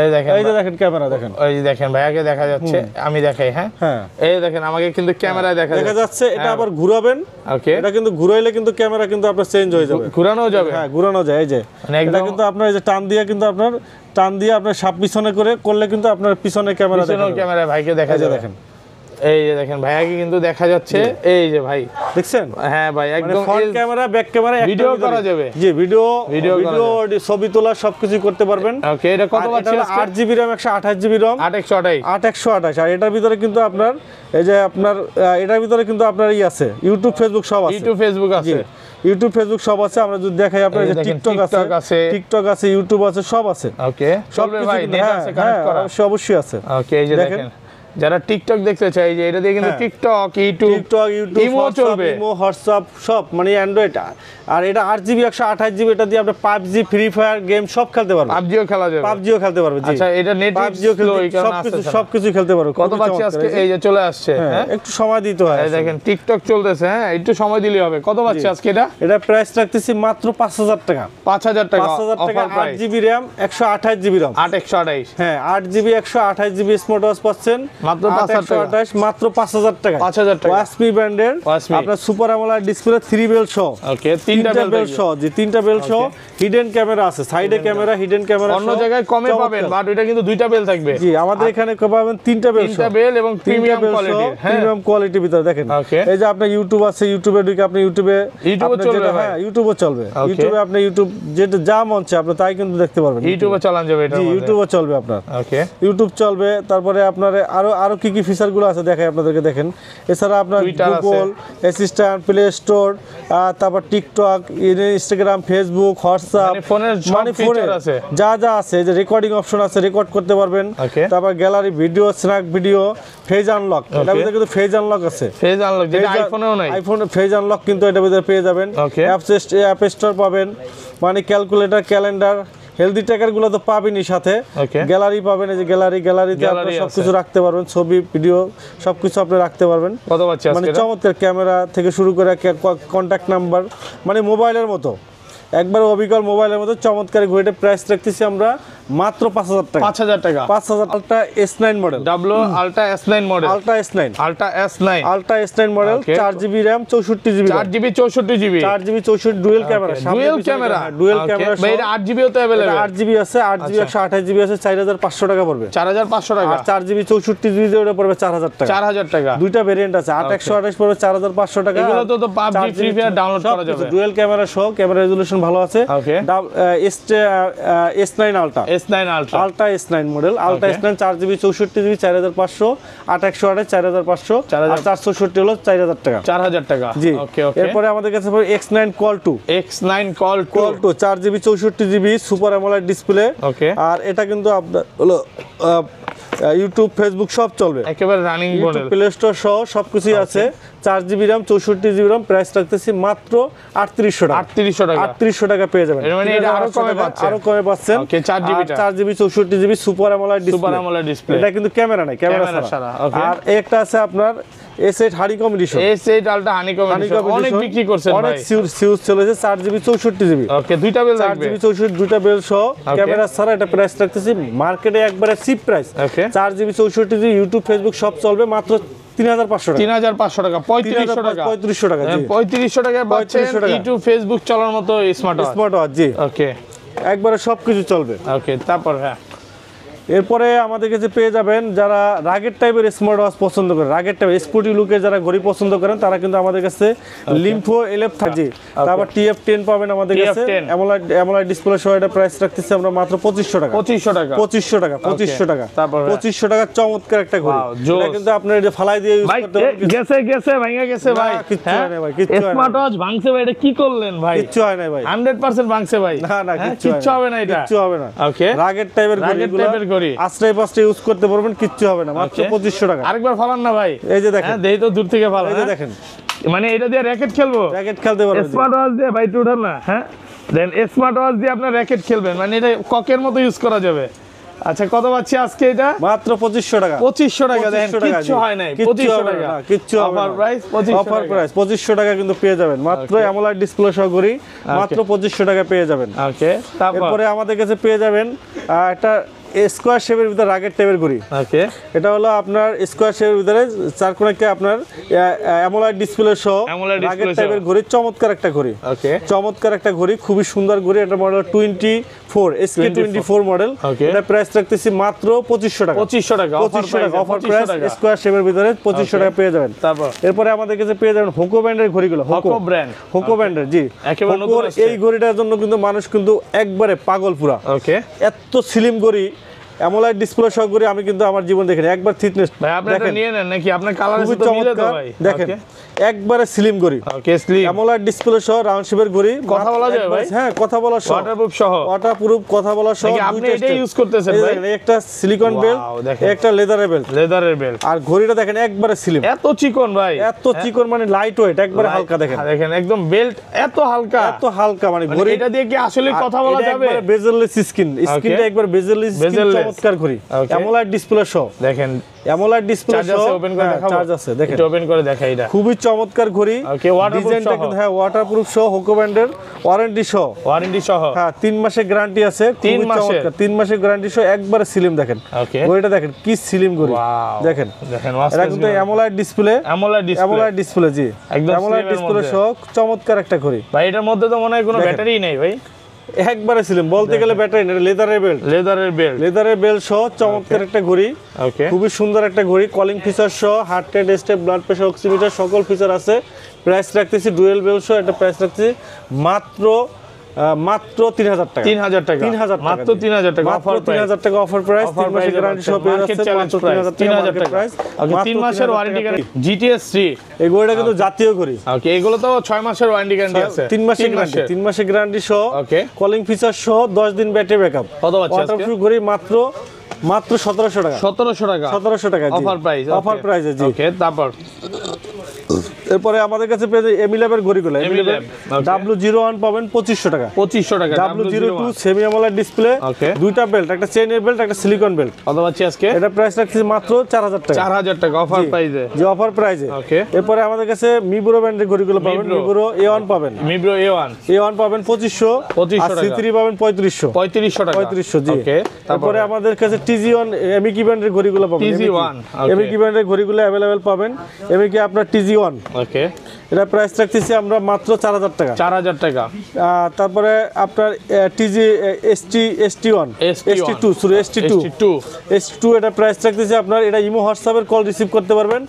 এই দেখেন, এই যে দেখেন ক্যামেরা দেখেন, এই যে দেখেন ভাইয়াকে দেখা যাচ্ছে, আমি দেখাই। হ্যাঁ হ্যাঁ এই দেখেন আমাকে কিন্তু ক্যামেরায় দেখা যাচ্ছে। এটা আবার ঘুরাবেন, ওকে এটা কিন্তু ঘুরাইলে কিন্তু ক্যামেরা কিন্তু আপনার চেঞ্জ হয়ে যাবে, ঘুরানো যাবে। হ্যাঁ ঘুরানো যায়। এই যে এটা কিন্তু আপনার এই যে টান দিয়ে আপনার সাপ পিছনে করলে কিন্তু আপনার পিছনে ক্যামেরা দেখা যাবে। ক্যামেরায় ভাইকে দেখা যাবে। দেখেন এই যে দেখেন ভাইয়াকে কিন্তু দেখা যাচ্ছে, এই যে ভাই দেখছেন। হ্যাঁ ভাই একদম front camera back camera video করা যাবে। জি ভিডিও ছবি তোলা সবকিছু করতে পারবেন। ওকে এটা কত পাচ্ছি আজকে? 8GB RAM 128GB ROM 8128। আর এটার ভিতরে কিন্তু আপনার এই যে আপনার এটার ভিতরে কিন্তু আপনার আছে ইউটিউব ফেসবুক সব আছে, ইউটিউব ফেসবুক সব আছে। আমরা যদি দেখাই আপনার যে টিকটক আছে, ইউটিউব আছে, সব আছে। ওকে সব ভাই নেট আছে কানেক্ট করা, অবশ্যই আছে। ওকে এই যে দেখেন যারা টিকটক দেখতে চায় যে এটা দিয়ে কিন্তু টিকটক, ইউটিউব, ইমো চলবে, ইমো, হোয়াটসঅ্যাপ সব, মানে অ্যান্ড্রয়েড। আর এটা 8GB 128GB, এটা দিয়ে আপনি পাবজি, ফ্রি ফায়ার গেম সব খেলতে পারবেন, পাবজিও খেলা যাবে, পাবজিও খেলতে পারবেন। আচ্ছা এটা নেট পাবজিও সবকিছু খেলতে পারবেন। কত পাচ্ছি আজকে? এই যে চলে আসছে, হ্যাঁ একটু সময় দিতে হয়। এই দেখেন টিকটক চলতেছে, হ্যাঁ একটু সময় দিলেই হবে। কত পাচ্ছি আজকে এটা প্রাইস রাখতেছি মাত্র 5000 টাকা। 5000 টাকা 8GB RAM 128GB ROM 8128। হ্যাঁ 8GB 128GB স্মার্ট ওয়াচ পাচ্ছেন মাত্র 5000 টাকা, মাত্র 5000 টাকা। 5000 টাকা OSP ব্র্যান্ডের আপনার সুপার অ্যামোলেড ডিসপ্লে 3 বেল সহ। ওকে তিনটা বেল সহ, জি তিনটা বেল সহ। হিডেন ক্যামেরা আছে, সাইডে ক্যামেরা, হিডেন ক্যামেরা। অন্য জায়গায় কমে পাবেন, বাট এটা কিন্তু দুইটা বেল থাকবে। জি আমাদের এখানে পাবেন তিনটা বেল এবং প্রিমিয়াম কোয়ালিটির, প্রিমিয়াম কোয়ালিটির ভিতরে। দেখেন এই যে আপনার ইউটিউব আছে, ইউটিউবে ঢুকে আপনি ইউটিউবে চলবে, হ্যাঁ ইউটিউবে চলবে, ইউটিউবে আপনি ইউটিউব যেটা যা মন চায় আপনি তাই কিন্তু দেখতে পারবেন। ইউটিউবে চালান যাবে, এটা জি ইউটিউবে চলবে আপনার। ওকে ইউটিউব চলবে। তারপরে আপনার আরো আরো কি কি ফিচার গুলো আছে দেখাই আপনাদেরকে, দেখেন। এছাড়া আপনার গুগল অ্যাসিস্ট্যান্ট, প্লে স্টোর, তারপর টিকটক, ইনস্টাগ্রাম, ফেসবুক, হোয়াটসঅ্যাপ, মানে ফোনে যা যা আছে, যে রেকর্ডিং অপশন আছে, রেকর্ড করতে পারবেন। তারপর gallery, video, snack video, phase unlock, এটার ভিতরে কিন্তু ফেজ আনলক আছে, ফেজ আনলক যেটা আইফোনেও নাই, আইফোনে ফেজ আনলক কিন্তু এটার ভিতরে পেয়ে যাবেন। অ্যাপ স্টোর পাবেন, মানে ক্যালকুলেটর, ক্যালেন্ডার, হেলদি ট্র্যাকার গুলো তো পাবেনই, সাথে গ্যালারি পাবেন। এই যে গ্যালারিতে আপনি সবকিছু রাখতে পারবেন, ছবি, ভিডিও সবকিছু আপনি রাখতে পারবেন। মানে চমৎকার, ক্যামেরা থেকে শুরু করে কন্ট্যাক্ট নাম্বার, মানে মোবাইলের মতো, একবার অবিকল মোবাইলের মতো চমৎকার ঘড়িটা। প্রাইস রাখতেছি আমরা মাত্র 5000 টাকা। 5000 টাকা। 5000 ultra S9 model, ultra S9 model, ultra S9 model, 4GB RAM, 64GB, 4GB 64GB, 4GB 64 dual camera, dual camera. ভাই এটা 8GB ও তো अवेलेबल, 8GB আছে, 8GB 128GB আছে, 4500 টাকা পড়বে। 4500 টাকা। আর 4GB 64GB ওটা পড়বে 4000 টাকা। 4000 টাকা। দুইটা ভেরিয়েন্ট আছে, 8128 পড়বে 4500 টাকা। এগুলো তো PUBG, ফ্রি ফায়ার ডাউনলোড করা যাবে। ডুয়াল ক্যামেরা সহ, ক্যামেরা রেজোলিউশন ভালো আছে। S9 ultra, ultra S9 model, ultra S9 4GB 64GB 4500, 8128 4500, আর 464 হলো 4000 টাকা। 4000 টাকা, জি। এরপরে আমাদের কাছে X9 Call 2, X9 Call 2 4GB 64GB super AMOLED display. আর এটা কিন্তু আপনার হলো ইউটিউব, ফেসবুক সব চলবে, একেবারে রানিং মডেল, প্লে স্টোর সহ সবকিছুই আছে। 4GB RAM, 64GB RAM, price রাখতেছি মাত্র 3800 টাকা। 3800 টাকা পেয়ে যাবেন। মানে এটা আরো কমে পাচ্ছেন। ওকে, 4GB 64GB super AMOLED display. এটা কিন্তু ক্যামেরা নাই, ক্যামেরা ছাড়া। আর একটা আছে আপনার S8 honeycomb edition, S8 ultra honeycomb edition, অনেক বিক্রি করছেন ভাই, অনেক সিউজ চলেছে। 4GB 64GB, ওকে, দুইটা বেল লাগবে, 4GB 64 দুইটা বেল সহ, ক্যামেরা ছাড়া। এটা প্রাইস রাখতেছি মার্কেটে একবারে chip price. 4GB 64GB YouTube, Facebook সব চলবে মাত্র 3500 টাকা। 3500 টাকা, 3500 টাকা, 3500 টাকা, জি। 3500 টাকায় পাচ্ছেন ইউটিউব, ফেসবুক চলার মতো স্মার্ট ওয়াচ, জি। ওকে, একবারে সবকিছু চলবে। ওকে, তারপর এরপরে আমাদের কাছে পেয়ে যাবেন যারা রাগের টাইপের স্মার্ট ওয়াচ পছন্দ করেন, রাগের টাইপের স্পোর্টি লুকের যারা ঘড়ি পছন্দ করেন, তারা কিন্তু আমাদের কাছে লিম্ফো LF থাকে, তারপর TF10 পাবেন আমাদের কাছে, অ্যামোলেড ডিসপ্লে সহ। এটা প্রাইস রাখতেছি আমরা মাত্র 2500 টাকা। 2500 টাকা। তারপর 2500 টাকা চমৎকার একটা ঘড়ি। এটা কিন্তু আপনি যে ফালাই দিয়ে ইউজ করতে পারবেন। গেছে ভাঙা গেছে ভাই, কিচ্ছু হয় না ভাই, কিচ্ছু হয় না। স্মার্ট ওয়াচ ভাঙছে ভাই, এটা কি করলেন ভাই? কিচ্ছু হয় না ভাই, 100% ভাঙছে ভাই। না কিচ্ছু হবে না, এটা কিচ্ছু হবে না। ওকে, রাগের টাইপের ঘড়ি আশ্রয় পাশে ইউজ করতে পারবেন, কিচ্ছু হবে না, মাত্র 2500 টাকা। আরেকবার ফালান না ভাই, এই যে দেখেন, দেই তো দূর থেকে ফালান, এই যে দেখেন, মানে এটা দিয়ে র‍্যাকেট খেলবো, র‍্যাকেট খেলতে পারবেন স্মার্ট ওয়াচ দিয়ে ভাই, টুটাল না। দেন স্মার্ট ওয়াচ দিয়ে আপনি র‍্যাকেট খেলবেন, মানে এটা ককের মতো ইউজ করা যাবে। আচ্ছা, কত পাচ্ছি আজকে? এটা মাত্র 2500 টাকা। 2500 টাকা, দেখেন কিচ্ছু হয় নাই, 2500 টাকা, কিচ্ছু অফার প্রাইস 2500 অফার প্রাইস 2500 টাকা কিন্তু পেয়ে যাবেন মাত্র। অ্যামোলেড ডিসপ্লে সহ ঘড়ি মাত্র 2500 টাকা পেয়ে যাবেন। ওকে, তারপরে আমাদের কাছে পেয়ে যাবেন একটা স্কোয়ার শেপের ভিতরে রাগের টাইপের ঘড়ি। ওকে, এটা হলো আপনার স্কোয়ার শেপের ভিতরে চারকোনাকে আপনার অ্যামোলেড ডিসপ্লে সহ রাগের টাইপের ঘড়ি, চমৎকার একটা ঘড়ি। ওকে, চমৎকার একটা ঘড়ি, খুবই সুন্দর ঘড়ি। এটা মডেল 24 SK24 মডেল। এটা প্রাইস রাখতেছি মাত্র 2500 টাকা। 2500 টাকা অফার প্রাইস, স্কোয়ার শেপের ভিতরে 2500 টাকা পেয়ে যাবেন। এরপরে আমাদের কাছে পেয়ে যাবেন হোকো ব্র্যান্ডের ঘড়িগুলো, হোকো ব্র্যান্ডের, জি। এই ঘড়িটার জন্য কিন্তু মানুষ কিন্তু একবারে পাগল পুরা। ওকে, এত স্লিম ঘড়ি, অ্যামোলেড ডিসপ্লে সহ ঘড়ি আমি কিন্তু আমার জীবন দেখিনি একবার। থিকনেস ভাই আপনি এটা নিয়ে নেন নাকি? আপনার কালার সাথে মিলে তো ভাই, দেখেন একবারে স্লিম ঘড়ি। ওকে, স্লিম অ্যামোলেড ডিসপ্লে সহ রাউন্ড শেপের ঘড়ি। কথা বলা যায় ভাই? হ্যাঁ, কথা বলা সহ, ওয়াটারপ্রুফ কথা বলা সহ। আপনি এটাই ইউজ করতেছেন ভাই? একটা সিলিকন বেল্ট, একটা লেদারের বেল্ট। আর ঘড়িটা দেখেন একবারে স্লিম, এত চিকন ভাই, এত চিকন, মানে লাইট ওয়েট, একবারে হালকা। দেখেন একদম বেল্ট এত হালকা, মানে ঘড়ি এটা দিয়ে কি আসলে কথা বলা যাবে? একবারে বেজেললেস স্ক্রিনটা একবার বেজেললেস স্ক্রিন, চমৎকার ঘড়ি। অ্যামোলেড ডিসপ্লে সহ, দেখেন অ্যামোলেড ডিসপ্লে সহ, চার্জ আছে, দেখেন এটা ওপেন করে দেখাই। এটা খুবই চমৎকার ঘড়ি। ডিজাইনটা কিন্তু হ্যাঁ ওয়াটারপ্রুফ সহ, হোকো ব্র্যান্ডের, ওয়ারেন্টি সহ। হ্যাঁ, 3 মাসের গ্যারান্টি আছে। 3 মাসের গ্যারান্টি সহ, একবারে স্লিম। দেখেন ঘড়িটা, দেখেন কি স্লিম ঘড়ি। দেখেন এটা কিন্তু অ্যামোলেড ডিসপ্লে, জি, অ্যামোলেড ডিসপ্লে সহ চমৎকার একটা ঘড়ি ভাই। এটার মধ্যে তো মনে হয় কোনো ব্যাটারি নেই ভাই, একবারে স্লিম, বলতে গেলে ব্যাটারি নেই। লেদারের বেল্ট সহ চমৎকার একটা ঘড়ি, খুবই সুন্দর একটা ঘড়ি। কলিং ফিচার সহ, heart rate, step, blood pressure, oximeter সকল ফিচার আছে। প্রাইস রাখতেছি ডুয়েল বেল্ট সহ, এটা প্রাইস রাখতেছি মাত্র মাত্র 3000 টাকা 3000 টাকা 3000 টাকা মাত্র 3000 টাকা মাত্র 3000 টাকা অফার প্রাইস 3 মাসের গ্যারান্টি সহ পেয়ে যাচ্ছে মাত্র 3000 টাকা প্রাইস ওকে 3 মাসের ওয়ারেন্টি গ্যারান্টি GTS 3 এই ঘড়িটা কিন্তু জাতীয় ঘড়ি ওকে এগুলো তো 6 মাসের ওয়ারেন্টি গ্যারান্টি আছে 3 মাসের গ্যারান্টি 3 মাসের গ্যারান্টি সহ ওকে কলিং ফিচার সহ 10 দিন ব্যাটারি ব্যাকআপ কত পাচ্ছি আজকে ওয়াটারপ্রুফ ঘড়ি মাত্র 1700 টাকা 1700 টাকা 1700 টাকা অফার প্রাইসে জি ওকে তারপর এরপরে আমাদের কাছে পেয়ে যাবেন এমিল্যাবের ঘড়িগুলো এমিল্যাব W01 পাবেন 2500 টাকা 2500 টাকা W02 সেমি অ্যামোলেড ডিসপ্লে দুইটা বেল্ট একটা চেইনের বেল্ট একটা সিলিকন বেল্ট কত পাচ্ছি আজকে এটা প্রাইস রাখছি মাত্র 4000 টাকা 4000 টাকা অফার প্রাইসে জি অফার প্রাইসে ওকে এরপরে আমাদের কাছে মিব্রো ব্র্যান্ডের ঘড়িগুলো পাবেন মিব্রো A1 পাবেন মিব্রো A1 পাবেন 2500 আর C3 পাবেন 3500 টাকা 3500 জি ওকে তারপরে আমাদের কাছে TG1 এমিকি ব্র্যান্ডের ঘড়িগুলো পাবেন TG1 এমিকি ব্র্যান্ডের ঘড়িগুলো अवेलेबल পাবেন এমিকি আপনার TG1 ওকে এটা প্রাইস রাখতেছি আমরা মাত্র 4000 টাকা 4000 টাকা তারপরে আপনার টিজি ST1 ST2 সরি ST2 এটা প্রাইস রাখতেছি আপনার এটা ইমো হোয়াটসঅ্যাপের কল রিসিভ করতে পারবেন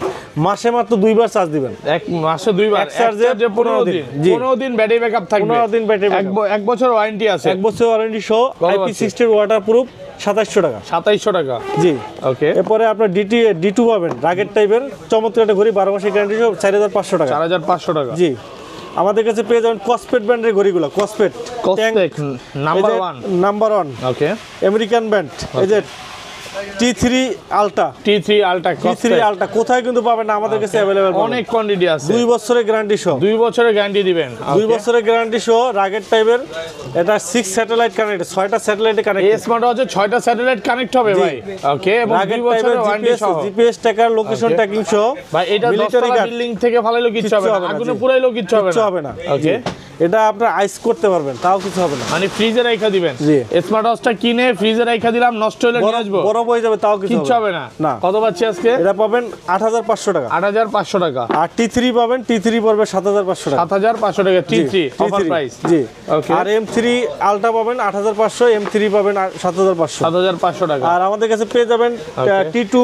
মাসে মাত্র দুইবার চার্জ দিবেন এক মাসে দুইবার এক চার্জে 15 দিন 15 দিন ব্যাটারি ব্যাকআপ থাকবে 15 দিন ব্যাটারি এক বছর ওয়ারেন্টি আছে এক বছর ওয়ারেন্টি সহ IP60 ওয়াটারপ্রুফ 2700 টাকা 2700 টাকা জি ওকে এরপরে আপনার D2 পাবেন রাগের টাইপের চমৎকার একটা ঘড়ি 12 মাসের গ্যারান্টি সহ 4500 টাকা 4500 টাকা জি আমাদের কাছে পেয়ে যাবেন কসপেট ব্র্যান্ডের ঘড়িগুলো কসপেট নাম্বার 1 ওকে আমেরিকান ব্র্যান্ড এই যে T3 Ultra কোথায় কিন্তু পাবেন না আমাদের কাছে अवेलेबल অনেক কোয়ান্টিটি আছে 2 বছরের গ্যারান্টি সহ 2 বছরের গ্যারান্টি দিবেন 2 বছরের গ্যারান্টি সহ রাগের টাইপের এটা 6 স্যাটেলাইট কানেক্ট 6টা স্যাটেলাইটে কানেক্ট এই স্মার্ট ওয়াচে 6টা স্যাটেলাইট কানেক্ট হবে ভাই ওকে এবং 2 বছরের ওয়ারেন্টি সহ জিপিএস ট্র্যাকার লোকেশন ট্র্যাকিং সহ ভাই এটা 10তলা বিল্ডিং থেকে ফালাইলো কিচ্ছু হবে না আগুনে পুরাইলো কিচ্ছু হবে না ওকে এটা আপনার আইস করতে পারবেন তাও কিছু হবে না মানে ফ্রিজে রাখা দিবেন স্মার্ট ওয়াচটা কিনে ফ্রিজে রাখা দিলাম নষ্ট হলে নিয়ে আসবো বরফ হয়ে যাবে তাও কিছু হবে না কত পাচ্ছি আজকে এটা পাবেন 8500 টাকা 8500 টাকা আর T3 পাবেন T3 পড়বে 7500 টাকা 7500 টাকা T3 অফার প্রাইস জি ওকে আর M3 আলট্রা পাবেন 8500 M3 পাবেন 7500 টাকা আর আমাদের কাছে পেয়ে যাবেন T2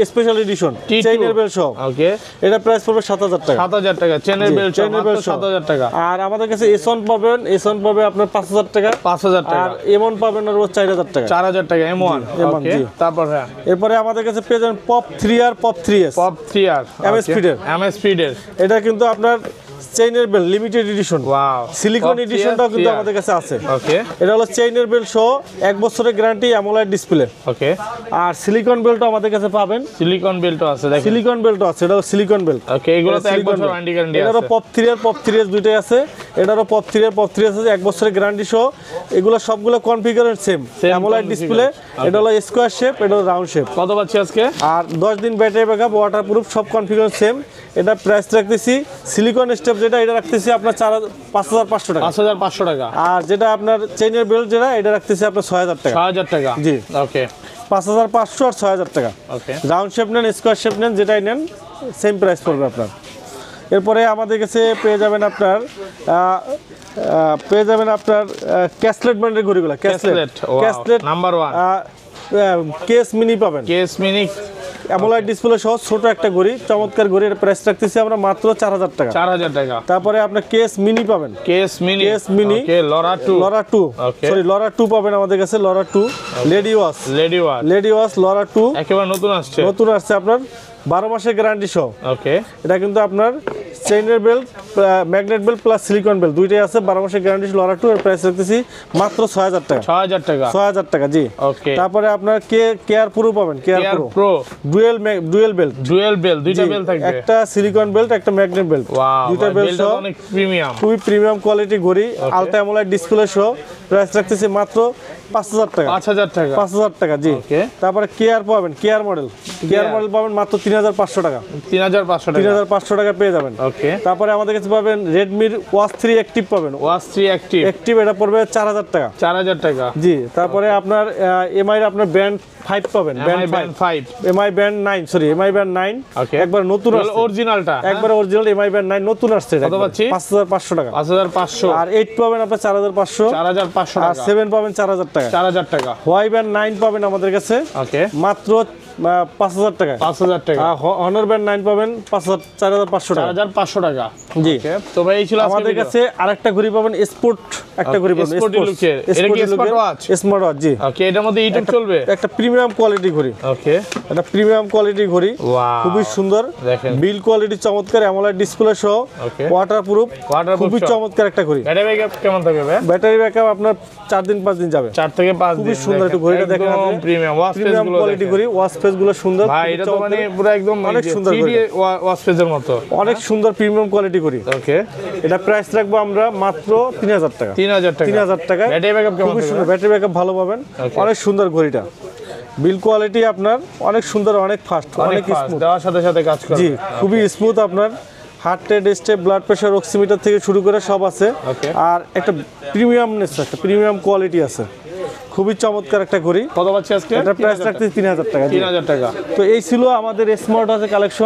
স্পেশাল এডিশন চেইনের বেল সহ ওকে এটা প্রাইস পড়বে 7000 টাকা 7000 টাকা চেইনের বেল সহ 7000 টাকা আর আমাদের কাছে S1 পাবেন S1 পাবে আপনার 5000 টাকা 5000 টাকা আর M1 পাবেন আর 4000 টাকা 4000 টাকা M1 ওকে তারপর হ্যাঁ এরপরে আমাদের কাছে পেয়ে যাবেন pop 3R pop 3S MS স্পিডের এটা কিন্তু আপনার চেইনের belt limited edition wow silicone এডিশনটাও কিন্তু আমাদের কাছে আছে ওকে এটা হলো চেইনের বেল সহ 1 বছরের গ্যারান্টি অ্যামোলেড ডিসপ্লে ওকে আর সিলিকন বেলটা আমাদের কাছে পাবেন সিলিকন বেলটা আছে দেখেন সিলিকন বেলটা আছে এটা সিলিকন বেল ওকে এগুলো তো 1 বছর ওয়ারেন্টি গ্যারান্টি আছে এটারও পপ 3R পপ 3S দুইটাই আছে এটারও পপ 3R পপ 3S আছে 1 বছরের গ্যারান্টি সহ এগুলো সবগুলো কনফিগারেশন সেম অ্যামোলেড ডিসপ্লে এটা হলো স্কয়ার শেপ এটা হলো রাউন্ড শেপ কত পাচ্ছি আজকে আর 10 দিন ব্যাটারি ব্যাকআপ ওয়াটারপ্রুফ সব কনফিগারেশন সেম এটা প্রাইস রাখতেছি সিলিকন স্টেপ যেটা এটা রাখতেছি আপনার 5500 টাকা 5500 টাকা আর যেটা আপনার চেইনের বেল্ট যেটা এটা রাখতেছি আপনার 6000 টাকা 6000 টাকা জি ওকে 5500 আর 6000 টাকা ওকে রাউন্ড শেপ নেন স্কয়ার শেপ নেন যেটাই নেন সেম প্রাইস পড়বে আপনার এরপরে আমাদের কাছে পেয়ে যাবেন আপনার ক্যাসলেট ব্র্যান্ডের ঘড়িগুলো ক্যাসলেট নাম্বার 1 কেস মিনি পাবেন কেস মিনি অ্যামোলেড ডিসপ্লে সহ ছোট একটা ঘড়ি চমৎকার ঘড়ি এর প্রাইস রাখতেছি আমরা মাত্র 4000 টাকা 4000 টাকা তারপরে আপনি কেস মিনি পাবেন কেস মিনি ওকে লরা 2 সরি লরা 2 পাবেন আমাদের কাছে লরা 2 লেডি ওয়াচ লরা 2 একেবারে নতুন আসছে আপনার 12 মাসের গ্যারান্টি সহ ওকে এটা কিন্তু আপনার চেইনের belt magnet belt plus silicone belt দুইটাই আছে 12 মাসের গ্যারান্টি লরা 2 এর প্রাইস রাখতেছি মাত্র 6000 টাকা 6000 টাকা জি ওকে তারপরে আপনার কেয়ার প্রো পাবেন কেয়ার প্রো ডুয়েল বেল্ট দুইটা বেল্ট থাকবে একটা সিলিকন বেল্ট একটা ম্যাগনেট বেল্ট দুইটা বেল্ট সহ অনেক প্রিমিয়াম খুবই প্রিমিয়াম কোয়ালিটি ঘড়ি আলট্রা অ্যামোলেড ডিসপ্লে সহ প্রাইস রাখতেছি মাত্র 5000 টাকা জি তারপরে কেয়ার পাবেন কেয়ার মডেল পাবেন মাত্র 3500 টাকা 3500 টাকা পেয়ে যাবেন ওকে তারপরে আমাদের কাছে পাবেন Redmi Watch 3 অ্যাক্টিভ পাবেন Watch 3 অ্যাক্টিভ এটা পড়বে 4000 টাকা জি তারপরে আপনার এমআই এর আপনার ব্যান্ড 5 পাবেন band 5 MI band 9 sorry MI band 9 একবার নতুন আসছে অরিজিনালটা একবার অরিজিনাল এমআই ব্যান্ড 9 নতুন আসছে এটা কত পাচ্ছি 5500 টাকা 5500 আর 8 পাবেন আপনার 4500 টাকা আর 7 পাবেন 4000 টাকা 4000 টাকা ওয়াই ব্যান্ড 9 পাবেন আমাদের কাছে ওকে মাত্র 5,000 টাকা। 5,000 টাকা। হনার ব্যান্ড 9 পাবেন 4,500 টাকা। 4,500 টাকা। জি। তো ভাই এই ছিল আমাদের কাছে আরেকটা ঘড়ি পাবেন স্পোর্ট, একটা ঘড়ি পাবেন স্পোর্টি লুকের। এটা কি স্মার্ট ওয়াচ? স্মার্ট ওয়াচ, জি। ওকে, এটার মধ্যে ইউটিউব চলবে? একটা প্রিমিয়াম কোয়ালিটি ঘড়ি। ওকে, এটা প্রিমিয়াম কোয়ালিটি ঘড়ি, ওয়াও, খুবই সুন্দর, দেখেন বিল কোয়ালিটি চমৎকার, অ্যামোলেড ডিসপ্লে সহ, ওয়াটারপ্রুফ, খুবই চমৎকার একটা ঘড়ি। ব্যাটারি ব্যাকআপ কেমন থাকবে ভাই? ব্যাটারি ব্যাকআপ আপনার 4 দিন 5 দিন যাবে। 4 থেকে 5 দিন। খুবই সুন্দর একটু ঘড়িটা দেখেন আপনি, প্রিমিয়াম ওয়াচ ফেস গুলো, কোয়ালিটি ঘড়ি, ওয়াচ ফেস গুলো সুন্দর ভাই। এটা তো মানে পুরো একদম অনেক সুন্দর 3D ওয়াচ ফেসের মতো, অনেক সুন্দর প্রিমিয়াম কোয়ালিটি ঘড়ি। ওকে, এটা প্রাইস রাখবো আমরা মাত্র 3,000 টাকা। 3,000 টাকা। ব্যাটারি ব্যাকআপ কেমন? খুবই সুন্দর, ব্যাটারি ব্যাকআপ ভালো পাবেন, অনেক সুন্দর ঘড়িটা। বিল কোয়ালিটি আপনার অনেক সুন্দর, অনেক ফাস্ট, অনেক স্মুথ, দেওয়ার সাথে সাথে কাজ করে। জি, খুবই স্মুথ। আপনার heart rate, step, blood pressure, oximeter থেকে শুরু করে সব আছে। আর একটা প্রিমিয়ামনেস, একটা প্রিমিয়াম কোয়ালিটি আছে, খুবই চমৎকার একটা ঘড়ি। কত পাচ্ছি আজকে? এটা প্রাইস রাখতে 3,000 টাকা। 3,000 টাকা। তো এই ছিল আমাদের স্মার্ট ওয়াচের কালেকশন।